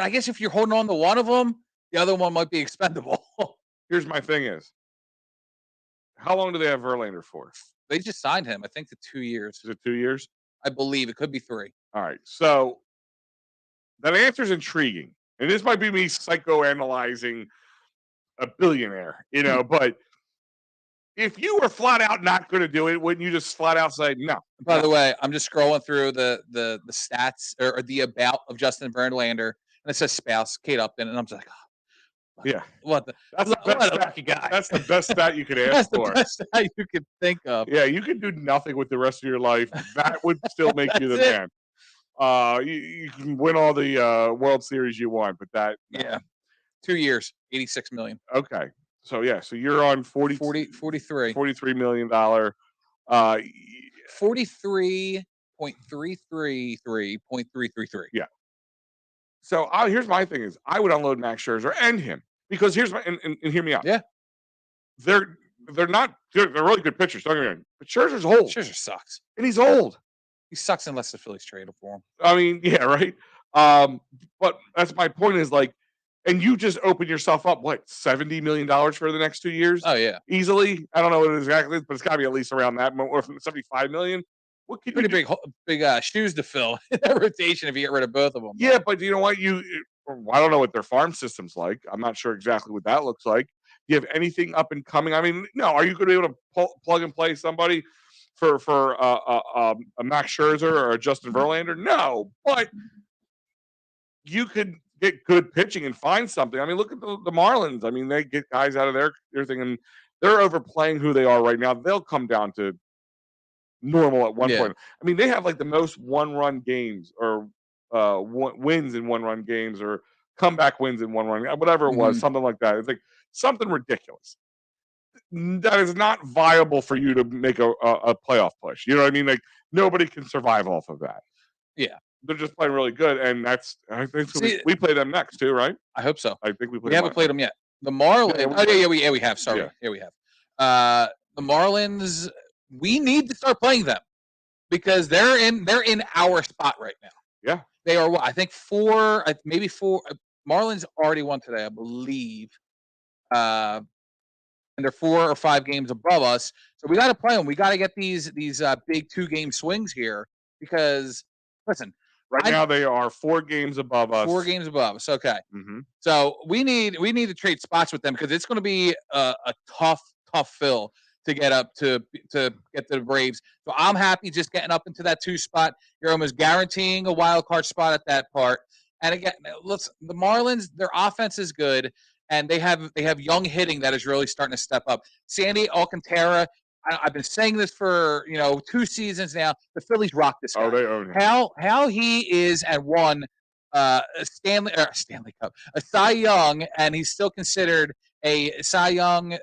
I guess if you're holding on to one of them, the other one might be expendable. Here's my thing: is how long do they have Verlander for? They just signed him, I think, to 2 years. Is it 2 years? I believe it could be 3. All right, so that answer is intriguing. And this might be me psychoanalyzing a billionaire, but if you were flat out not going to do it, wouldn't you just flat out say no? By the way, I'm just scrolling through the stats or the about of Justin Verlander, and it says spouse Kate Upton, and I'm just like, yeah, what a lucky guy. That's the best stat you could ask for. That's the best stat you could think of. Yeah, you could do nothing with the rest of your life. That would still make you the man. You can win all the World Series you want, but that 2 years, $86 million. Okay, so you're on 43 $43 million. 43.333.333. Yeah. So here's my thing: is I would unload Max Scherzer and him because here's my and hear me out. Yeah, they're really good pitchers. Don't get me wrong, but Scherzer's old. Scherzer sucks, and he's old. He sucks unless the Phillies trade for him. I mean, yeah, right. But that's my point is and you just open yourself up, what, $70 million for the next 2 years? Oh, yeah. Easily. I don't know what it exactly is, but it's got to be at least around that, or $75 million. What could Pretty big shoes to fill in that rotation if you get rid of both of them. Yeah, but you know what? I don't know what their farm system's like. I'm not sure exactly what that looks like. Do you have anything up and coming? I mean, no. Are you going to be able to plug and play somebody for a Max Scherzer or a Justin Verlander? No, but you could get good pitching and find something. I mean, look at the Marlins. I mean, they get guys out of their thing, and they're overplaying who they are right now. They'll come down to normal at one point. I mean, they have like the most one-run games or wins in one-run games or comeback wins in one-run, whatever it was, something like that. It's like something ridiculous. That is not viable for you to make a playoff push. You know what I mean? Like nobody can survive off of that. Yeah. They're just playing really good, and I think we play them next too, right? I hope so. I think we haven't played them yet. The Marlins. Yeah, We have. Sorry. Yeah. Yeah, we have. The Marlins. We need to start playing them because they're in our spot right now. Yeah. They are what I think maybe four. Marlins already won today, I believe. And they're 4 or 5 games above us. So we got to play them. We got to get these big 2-game swings here because listen, Right now they are 4 games above us. 4 games above us. Okay. Mm-hmm. So we need to trade spots with them because it's going to be a tough fill to get up to get to the Braves. So I'm happy just getting up into that 2 spot. You're almost guaranteeing a wild card spot at that part. And again, the Marlins, their offense is good, and they have young hitting that is really starting to step up. Sandy Alcantara, I've been saying this for 2 seasons now. The Phillies rock this guy. Oh, they own him. How he is at one a Stanley Cup, a Cy Young, and he's still considered a Cy Young,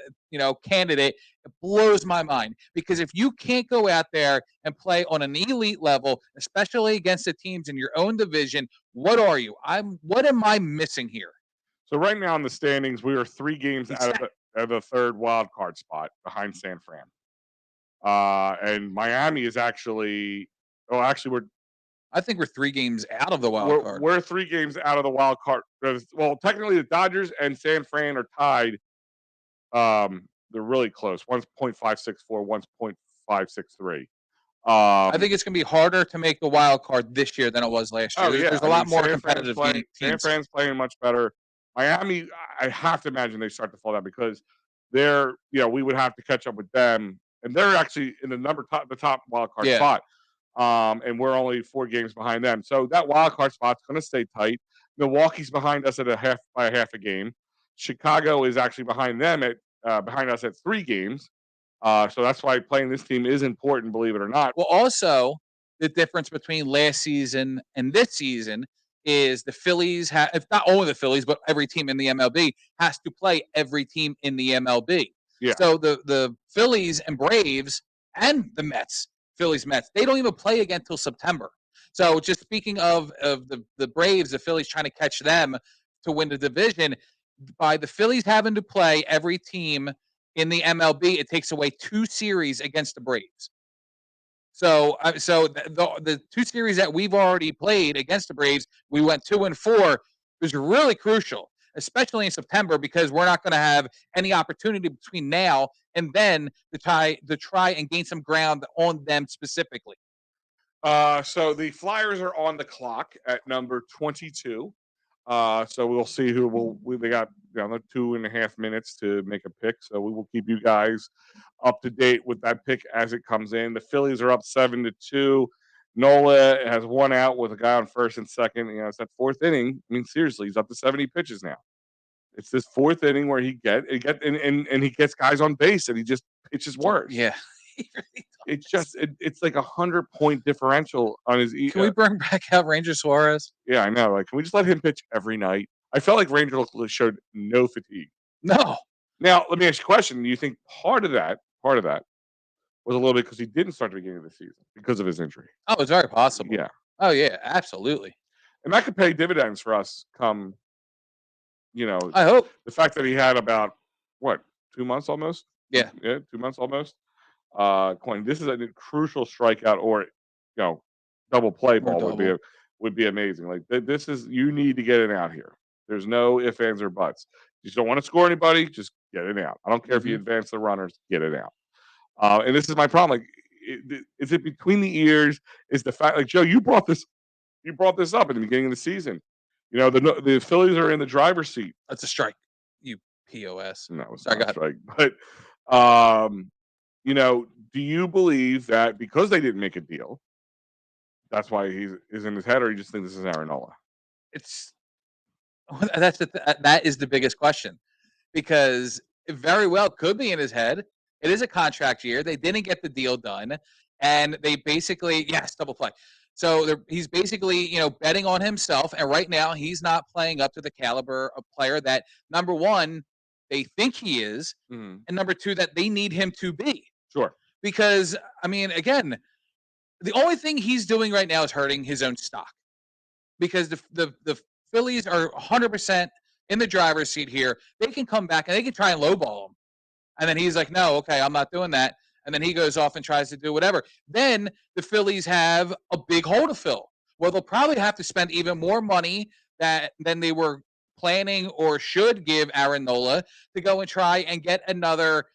candidate. It blows my mind because if you can't go out there and play on an elite level, especially against the teams in your own division, what are you? What am I missing here? So right now in the standings, we are 3 games out of the 3rd wild card spot behind San Fran. And Miami is actually I think we're 3 games out of the wild card. We're 3 games out of the wild card. Well, technically the Dodgers and San Fran are tied. They're really close. One's 0.564, one's 0.563. I think it's going to be harder to make the wild card this year than it was last year. There's a lot more competitive teams. San Fran's playing much better. Miami, I have to imagine they start to fall down because they're, we would have to catch up with them, and they're actually in the top wild card spot. And we're only 4 games behind them. So that wild card spot's going to stay tight. Milwaukee's behind us by a half a game. Chicago is actually behind us at 3 games. So that's why playing this team is important, believe it or not. Well, also the difference between last season and this season is the Phillies if not only the Phillies, but every team in the MLB has to play every team in the MLB. Yeah. So the Phillies and Braves and the Mets, Phillies-Mets, they don't even play again until September. So just speaking of the Braves, the Phillies trying to catch them to win the division, by the Phillies having to play every team in the MLB, it takes away 2 series against the Braves. So the 2 series that we've already played against the Braves, we went 2-4. It was really crucial, especially in September, because we're not going to have any opportunity between now and then to try and gain some ground on them specifically. So the Flyers are on the clock at number 22. So we'll see they got 2.5 minutes to make a pick. So we will keep you guys up to date with that pick as it comes in. The Phillies are up 7-2. Nola has 1 out with a guy on first and second. It's that 4th inning. I mean, seriously, he's up to 70 pitches now. It's this 4th inning where he gets guys on base and he just pitches worse. Yeah. It's like 100-point differential on his. Can we bring back out Ranger Suarez? Yeah, I know. Like, can we just let him pitch every night? I felt like Ranger showed no fatigue. No. Now, let me ask you a question. Do you think part of that was a little bit because he didn't start the beginning of the season because of his injury? Oh, it's very possible. Yeah. Oh, yeah, absolutely. And that could pay dividends for us come, I hope. The fact that he had about, 2 months almost? Yeah. Yeah, 2 months almost. This is a crucial strikeout or, double play ball would be amazing. Like this is, you need to get it out here. There's no ifs, ands, or buts. You just don't want to score anybody, just get it out. I don't care if you advance the runners, get it out. And this is my problem. Like, is it between the ears? Is the fact, like, Joe, you brought this up at the beginning of the season. The Phillies are in the driver's seat. That's a strike. You POS. No, it's not a strike. But do you believe that because they didn't make a deal, that's why he's in his head, or you just think this is Aaron Nola? That is the biggest question, because it very well could be in his head. It is a contract year. They didn't get the deal done, and they basically double play. So he's basically betting on himself, and right now he's not playing up to the caliber of player that, number one, they think he is, and number two, that they need him to be. Sure. Because, I mean, again, the only thing he's doing right now is hurting his own stock. Because the Phillies are 100% in the driver's seat here. They can come back and they can try and lowball him. And then he's like, no, okay, I'm not doing that. And then he goes off and tries to do whatever. Then the Phillies have a big hole to fill. Well, they'll probably have to spend even more money than they were planning or should give Aaron Nola to go and try and get another,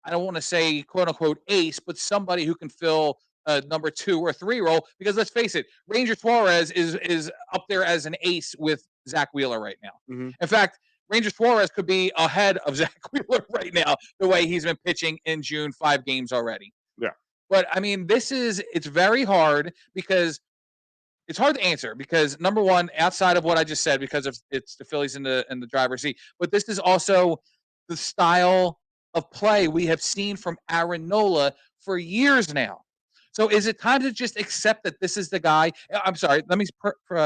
I don't want to say quote unquote ace, but somebody who can fill a number 2 or 3 role. Because let's face it, Ranger Suarez is up there as an ace with Zach Wheeler right now. Mm-hmm. In fact, Ranger Suarez could be ahead of Zach Wheeler right now, the way he's been pitching in June, 5 games already. Yeah. But I mean, it's very hard because it's hard to answer because number one, outside of what I just said, because it's the Phillies in the driver's seat, but this is also the style of play we have seen from Aaron Nola for years now. So is it time to just accept that this is the guy? I'm sorry, let me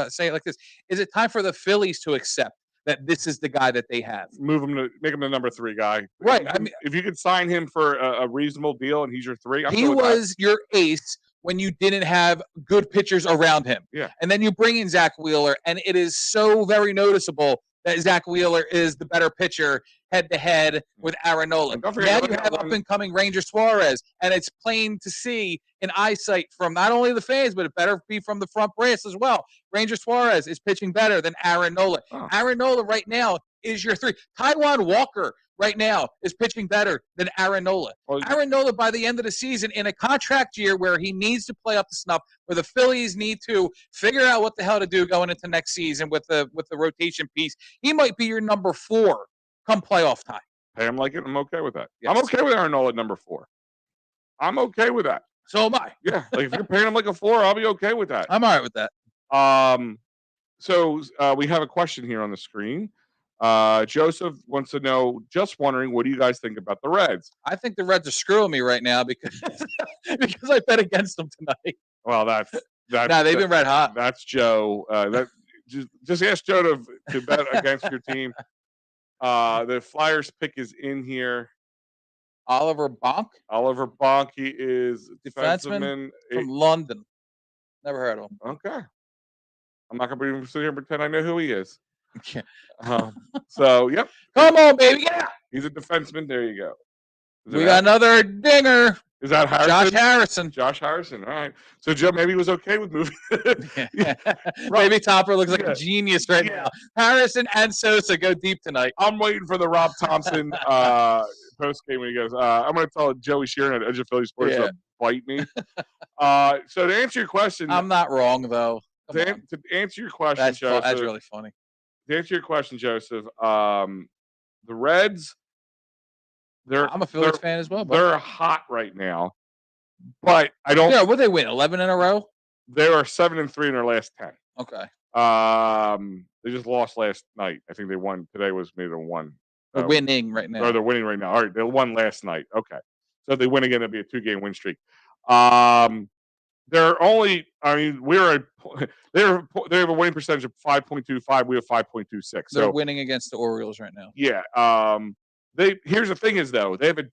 say it like this. Is it time for the Phillies to accept that this is the guy that they have? Make him the number 3 guy. Right. I mean, if you could sign him for a reasonable deal and he's your 3, he was your ace when you didn't have good pitchers around him. Yeah. And then you bring in Zach Wheeler, and it is so very noticeable that Zach Wheeler is the better pitcher head-to-head with Aaron Nola. Now you have up-and-coming Ranger Suarez, and it's plain to see in eyesight from not only the fans, but it better be from the front brass as well. Ranger Suarez is pitching better than Aaron Nola. Oh. Aaron Nola right now is your 3. Taijuan Walker right now is pitching better than Aaron Nola. Well, Aaron Nola, by the end of the season, in a contract year where he needs to play up to snuff, where the Phillies need to figure out what the hell to do going into next season with the rotation piece, he might be your number 4 come playoff time. Hey, I'm like it. I'm okay with that. Yes. I'm okay with Aaron Nola at number 4. I'm okay with that. So am I. Yeah, like if you're paying him like a 4, I'll be okay with that. I'm all right with that. So we have a question here on the screen. Joseph wants to know, just wondering, what do you guys think about the Reds? I think the Reds are screwing me right now because I bet against them tonight. Well, that's they've been red hot. That's Joe. Just ask Joe to bet against your team. The Flyers pick is in here. Oliver Bonk. He is defenseman from London. Never heard of him. Okay. I'm not going to sit here and pretend I know who he is. Okay. So, yep. Come on, baby. Yeah. He's a defenseman. There you go. We got another dinger. Is that Harrison? Josh Harrison. All right. So, Joe maybe was okay with moving. Yeah. Maybe Topper looks like a genius right now. Harrison and Sosa go deep tonight. I'm waiting for the Rob Thompson post game when he goes, I'm going to tell Joey Sheeran at Edge of Philly Sports to bite me. So, to answer your question. I'm not wrong, though. To answer your question, Joseph. That's really funny. To answer your question, Joseph, the Reds, I'm a Phillies fan as well. They're hot right now, but I don't. Yeah, what they win? 11 in a row. They are 7-3 in their last 10. Okay. They just lost last night. I think they won. Today was maybe a 1. They're winning right now. Or they're winning right now. All right, they won last night. Okay, so if they win again, it'll be a 2-game win streak. They're only. I mean, they have a winning percentage of 5.25. We have 5.26. They're winning against the Orioles right now. Yeah. Here's the thing is though, they have a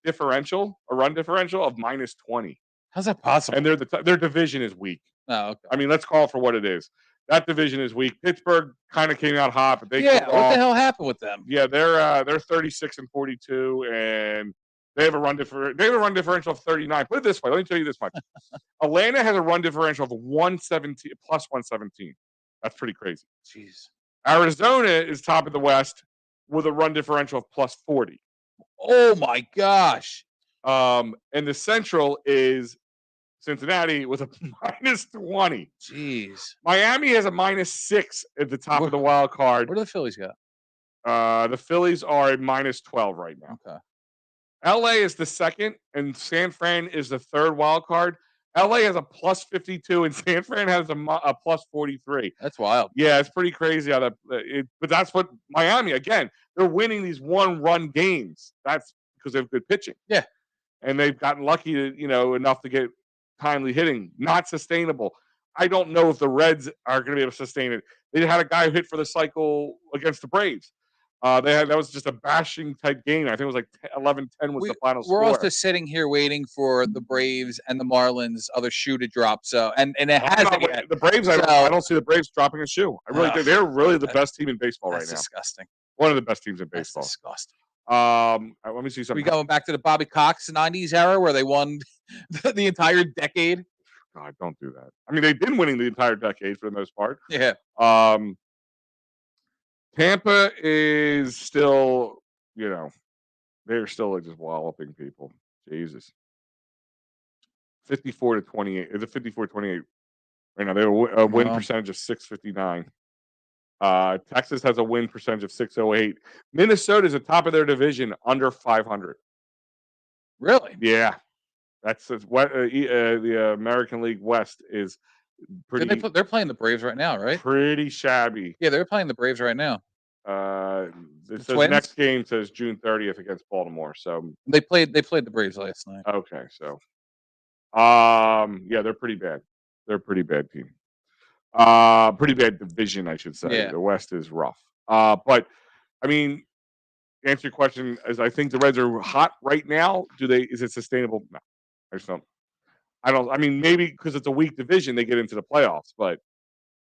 run differential of -20. How's that possible? And their division is weak. Oh, okay. I mean, let's call it for what it is. That division is weak. Pittsburgh kind of came out hot, but what the hell happened with them? Yeah, they're 36-42, and they have a run differential of 39. Put it this way, let me tell you this much: Atlanta has a run differential of 117 plus 117. That's pretty crazy. Jeez. Arizona is top of the West with a run differential of plus 40. Oh my gosh. And the Central is Cincinnati with a -20. Jeez. Miami has a -6 at the top of the wild card. What do the Phillies got? The Phillies are at -12 right now. Okay. LA is the second, and San Fran is the third wild card. LA has a +52, and San Fran has a +43. That's wild. Yeah, it's pretty crazy how but that's what Miami, again, they're winning these one-run games. That's because they have good pitching. Yeah. And they've gotten lucky to, enough to get timely hitting. Not sustainable. I don't know if the Reds are going to be able to sustain it. They had a guy who hit for the cycle against the Braves. That was just a bashing type game. I think it was like 11-10 was the final score. We're also sitting here waiting for the Braves and the Marlins other shoe to drop. So and it hasn't yet. The Braves, I don't see the Braves dropping a shoe. I really think they're really the best team in baseball right now. That's disgusting. One of the best teams in That's baseball. disgusting. Let me see something. We going back to the Bobby Cox '90s era where they won the entire decade. God, don't do that. I mean, they've been winning the entire decade for the most part. Yeah. Tampa is still, they're still like just walloping people. Jesus. 54-28. It's a 54-28 right now. They have a win Wow. percentage of 659. Texas has a win percentage of 608. Minnesota is at top of their division under 500. Really? Yeah. That's what the American League West is pretty. They're playing the Braves right now, right? Pretty shabby. Yeah, they're playing the Braves right now. It says next game says June 30th against Baltimore. So they played the Braves last night. Okay, so yeah, they're pretty bad. They're a pretty bad team. Pretty bad division, I should say. Yeah. The West is rough. But I mean, answer your question is I think the Reds are hot right now. Is it sustainable? No. I mean, maybe because it's a weak division, they get into the playoffs, but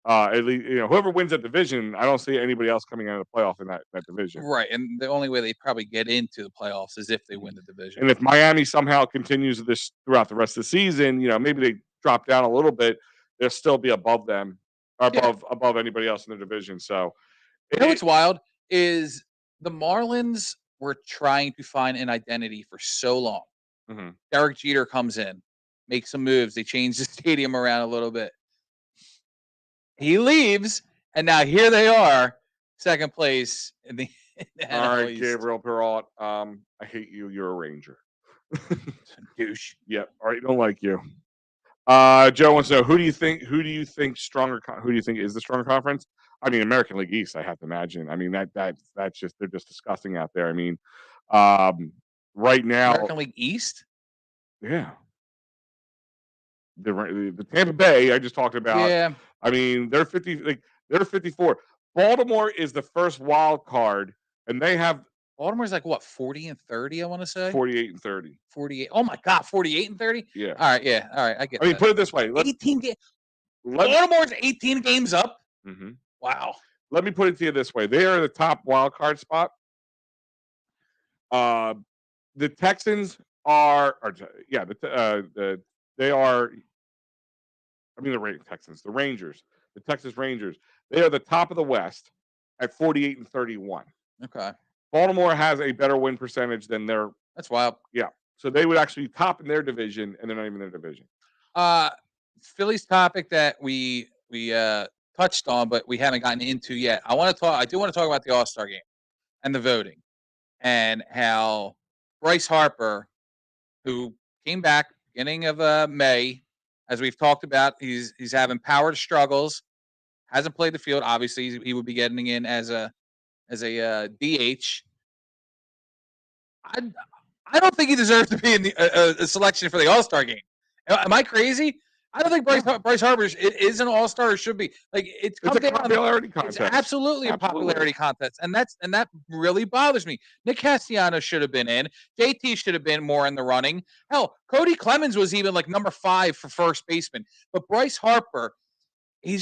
at least whoever wins that division, I don't see anybody else coming out of the playoff in that division. Right, and the only way they probably get into the playoffs is if they win the division. And if Miami somehow continues this throughout the rest of the season, maybe they drop down a little bit, they'll still be above them, above anybody else in the division. So, what's wild is the Marlins were trying to find an identity for so long. Mm-hmm. Derek Jeter comes in, makes some moves. They change the stadium around a little bit. He leaves, and now here they are, second place in the All right, East. Gabriel Perrault. I hate you. You're a Ranger. Douche. Yep. All right, don't like you. Joe wants to know who do you think is the stronger conference? I mean, American League East. I have to imagine. I mean that's just they're just disgusting out there. I mean, right now American League East. Yeah. The Tampa Bay I just talked about. Yeah. I mean, they're 54. Baltimore is the first wild card, and they have Baltimore's like what 40 and 30. I want to say 48 and 30. 48. Oh my God, 48 and 30. Yeah. All right. Yeah. All right. I get. I mean, put it this way: 18 games. Baltimore's 18 games up. Mm-hmm. Wow. Let me put it to you this way: they are the top wild card spot. The Texans are they are. I mean, the Texans, the Rangers, the Texas Rangers. They are the top of the West at 48 and 31. Okay. Baltimore has a better win percentage than their. That's wild. Yeah. So they would actually be top in their division, and they're not even in their division. Phillies topic that we touched on, but we haven't gotten into yet. I do want to talk about the All-Star game and the voting and how Bryce Harper, who came back beginning of May, as we've talked about, he's having power struggles, hasn't played the field. Obviously, he would be getting in as a DH. I don't think he deserves to be in a selection for the All-Star game. Am I crazy? I don't think Bryce Harper is an All-Star or should be. Like it's a popularity contest. It's absolutely a popularity contest, and that really bothers me. Nick Castellanos should have been in. JT should have been more in the running. Hell, Cody Clemens was even like number 5 for first baseman. But Bryce Harper, he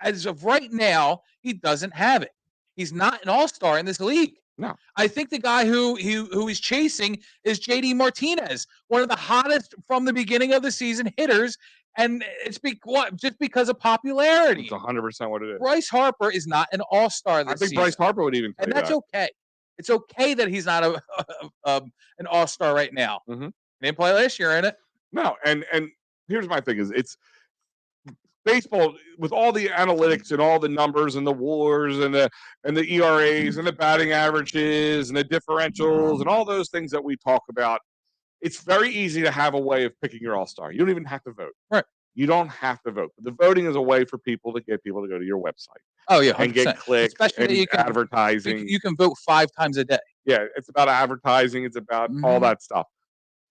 as of right now, he doesn't have it. He's not an All-Star in this league. No. I think the guy who he's chasing is JD Martinez, one of the hottest from the beginning of the season hitters, and it's just because of popularity. It's 100% what it is. Bryce Harper is not an All-Star this season. I think Bryce Harper would even and that's okay. It's okay that he's not an All-Star right now. Mm-hmm. He didn't play last year in it. No, and here's my thing: it's baseball with all the analytics and all the numbers and the WARs and the ERAs and the batting averages and the differentials and all those things that we talk about. It's very easy to have a way of picking your All-Star. You don't even have to vote. Right. You don't have to vote. But the voting is a way for people to get people to go to your website. Oh yeah, 100%. And get clicks, especially and advertising. You can vote 5 times a day. Yeah, it's about advertising. It's about all that stuff.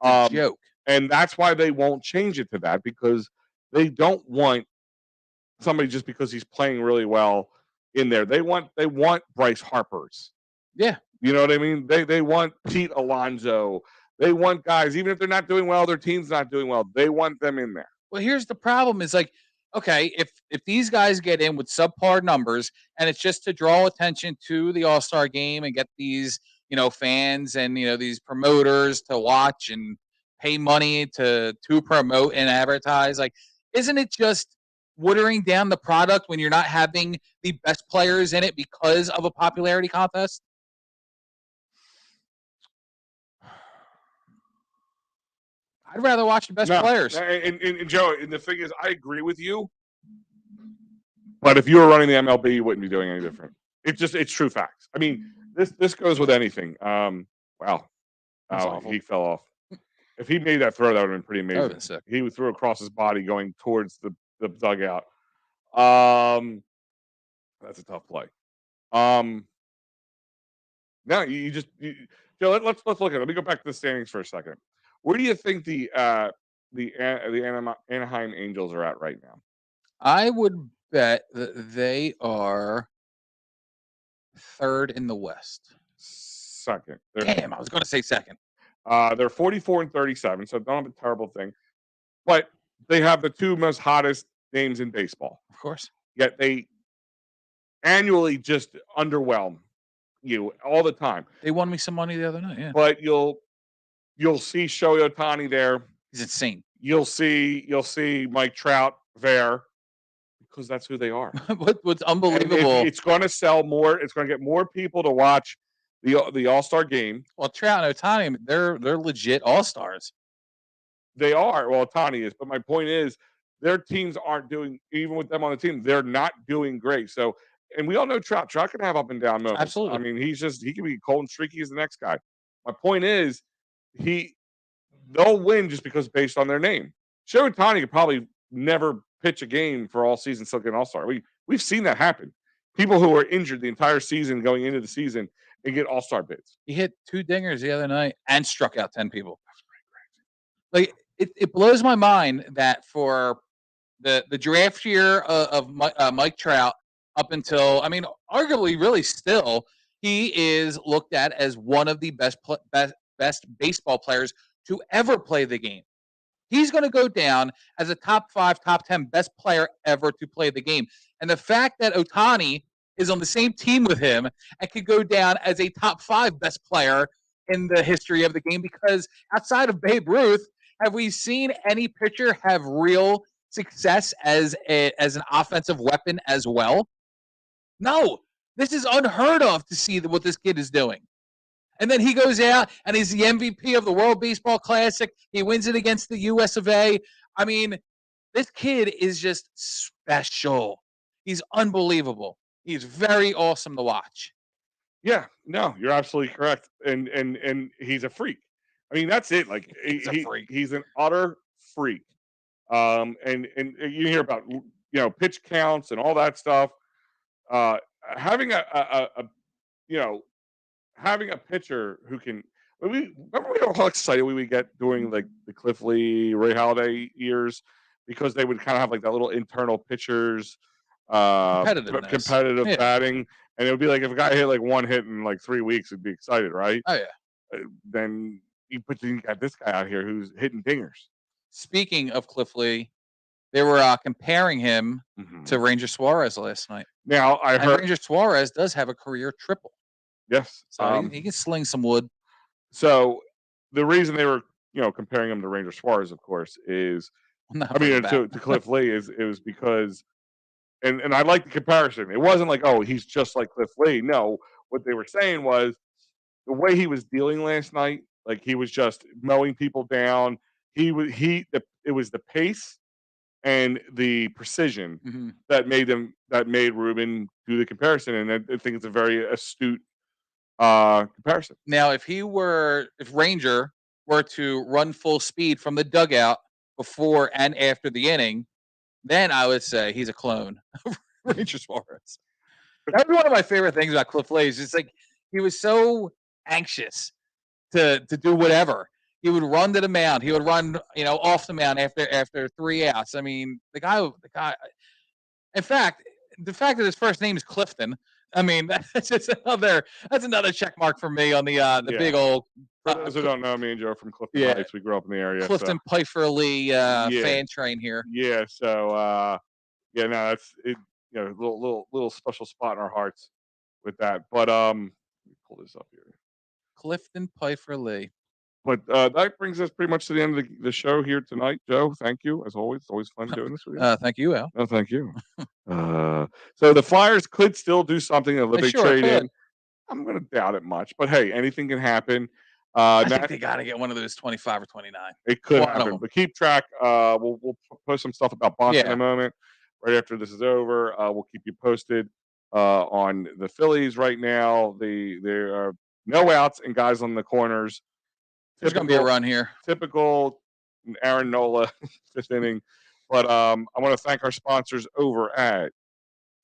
It's a joke. And that's why they won't change it to that, because they don't want somebody just because he's playing really well in there. They want Bryce Harpers. Yeah. You know what I mean? They want Pete Alonso. They want guys, even if they're not doing well, their team's not doing well, they want them in there. Well, here's the problem is like okay, if these guys get in with subpar numbers and it's just to draw attention to the All-Star game and get these, fans and these promoters to watch and pay money to promote and advertise, like, isn't it just watering down the product when you're not having the best players in it because of a popularity contest? I'd rather watch the best players. And Joe, and the thing is, I agree with you. But if you were running the MLB, you wouldn't be doing any different. It's true facts. I mean, this goes with anything. Wow. He fell off. If he made that throw, that would have been pretty amazing. Been sick. He threw across his body going towards the dugout. That's a tough play. Now you Joe, let's look at it. Let me go back to the standings for a second. Where do you think the Anaheim Angels are at right now? I would bet that they are third in the West. Second. Damn, I was going to say second. They're 44 and 37, so don't have a terrible thing. But they have the two most hottest names in baseball. Of course. Yet they annually just underwhelm you all the time. They won me some money the other night, yeah. But you'll see Shohei Ohtani there. He's insane. You'll see Mike Trout there because that's who they are. What's unbelievable? It's going to sell more. It's going to get more people to watch the All-Star game. Well, Trout and Ohtani, they're legit All-Stars. They are. Well, Ohtani is. But my point is, their teams aren't doing, even with them on the team, they're not doing great. So, and we all know Trout. Trout can have up and down moments. Absolutely. I mean, he can be cold and streaky as the next guy. My point is, they'll win just because based on their name. Shohei Ohtani could probably never pitch a game for all season, still get an All-Star. We've seen that happen. People who are injured the entire season going into the season and get All-Star bids. He hit 2 dingers the other night and struck out 10 people. Like, it blows my mind that for the draft year of Mike Trout up until, I mean, arguably really still, he is looked at as one of the best baseball players to ever play the game. He's going to go down as a top 5, top 10 best player ever to play the game. And the fact that Ohtani is on the same team with him and could go down as a top 5 best player in the history of the game, because outside of Babe Ruth, have we seen any pitcher have real success as an offensive weapon as well? No. This is unheard of to see what this kid is doing. And then he goes out and he's the MVP of the World Baseball Classic. He wins it against the US of A. I mean, this kid is just special. He's unbelievable. He's very awesome to watch. Yeah, no, you're absolutely correct. And he's a freak. I mean, that's it. Like he's an utter freak. And you hear about pitch counts and all that stuff. Having having a pitcher who can. Remember we were all excited we would get during like the Cliff Lee, Ray Halladay years because they would kind of have like that little internal pitchers competitive batting, and it would be like if a guy hit like one hit in like 3 weeks, it'd be excited, right? Oh yeah. Then you got this guy out here who's hitting dingers. Speaking of Cliff Lee, they were comparing him to Ranger Suarez last night. Now I heard Ranger Suarez does have a career triple. Yes, so he can sling some wood. So the reason they were comparing him to Ranger Suarez, of course, is to Cliff Lee it was because, and I like the comparison. It wasn't like, oh, he's just like Cliff Lee. No, what they were saying was the way he was dealing last night. Like he was just mowing people down. It was the pace and the precision that made Ruben do the comparison, and I think it's a very astute comparison. Now, if Ranger were to run full speed from the dugout before and after the inning, then I would say he's a clone of Ranger Suarez. That was one of my favorite things about Cliff Lee. It's like he was so anxious to do whatever. He would run to the mound. He would run, off the mound after 3 outs. I mean, the guy. In fact, the fact that his first name is Clifton. I mean, that's another check mark for me on the big old. For those who don't know, me and Joe from Clifton Heights, we grew up in the area. Clifton Pfeiffer Lee fan train here. Yeah, so Yeah, no, that's it. You know, little special spot in our hearts with that. But let me pull this up here. Clifton Pfeiffer Lee. But that brings us pretty much to the end of the show here tonight, Joe. Thank you as always. It's always fun doing this with you. Thank you, Al. No, thank you. So the Flyers could still do something if They they sure trade could. in. I'm going to doubt it much, but hey, anything can happen. I Now, think they got to get one of those 25 or 29. it could One of happen, them. but keep track. We'll post some stuff about Boston in Yeah. a moment. Right after this is over, we'll keep you posted on the Phillies. Right now, there are no outs and guys on the corners. There's going to be a run here. Typical Aaron Nola fifth inning. But I want to thank our sponsors over at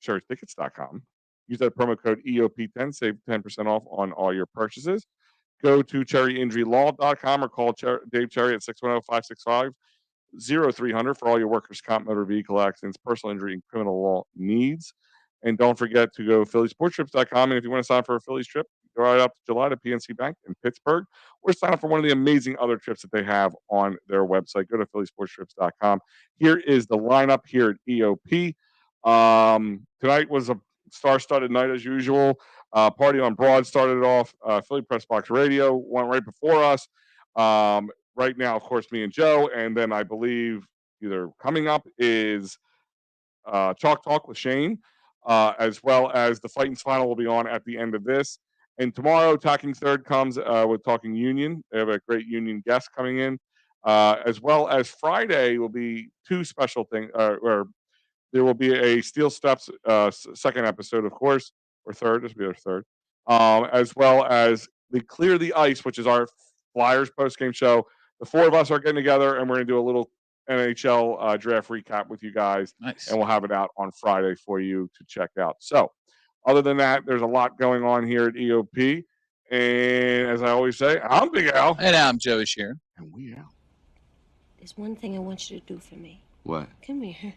cherrytickets.com. Use that promo code EoP10, save 10% off on all your purchases. Go to cherryinjurylaw.com or call Dave Cherry at 610-565-0300 for all your workers' comp, motor vehicle accidents, personal injury, and criminal law needs. And don't forget to go phillysportstrips.com. And if you want to sign up for a Phillies trip, go right up to July to PNC Bank in Pittsburgh, or sign up for one of the amazing other trips that they have on their website. Go to phillysportstrips.com. Here is the lineup here at EoP. Tonight was a star-studded night as usual. Party on Broad started off. Philly Press Box Radio went right before us. Right now, of course, me and Joe, and then I believe either coming up is Chalk Talk with Shane, as well as the Fightins Final will be on at the end of this. And tomorrow, Talking Third comes with Talking Union. They have a great union guest coming in, as well as Friday will be two special things. Or there will be a Steel Steps second episode, of course, or third. This will be our third, as well as the Clear the Ice, which is our Flyers post game show. The four of us are getting together, and we're going to do a little NHL draft recap with you guys. Nice. And we'll have it out on Friday for you to check out. So, other than that, there's a lot going on here at EoP. And as I always say, I'm Big Al. And I'm Joey Sheeran. And we out. There's one thing I want you to do for me. What? Come here.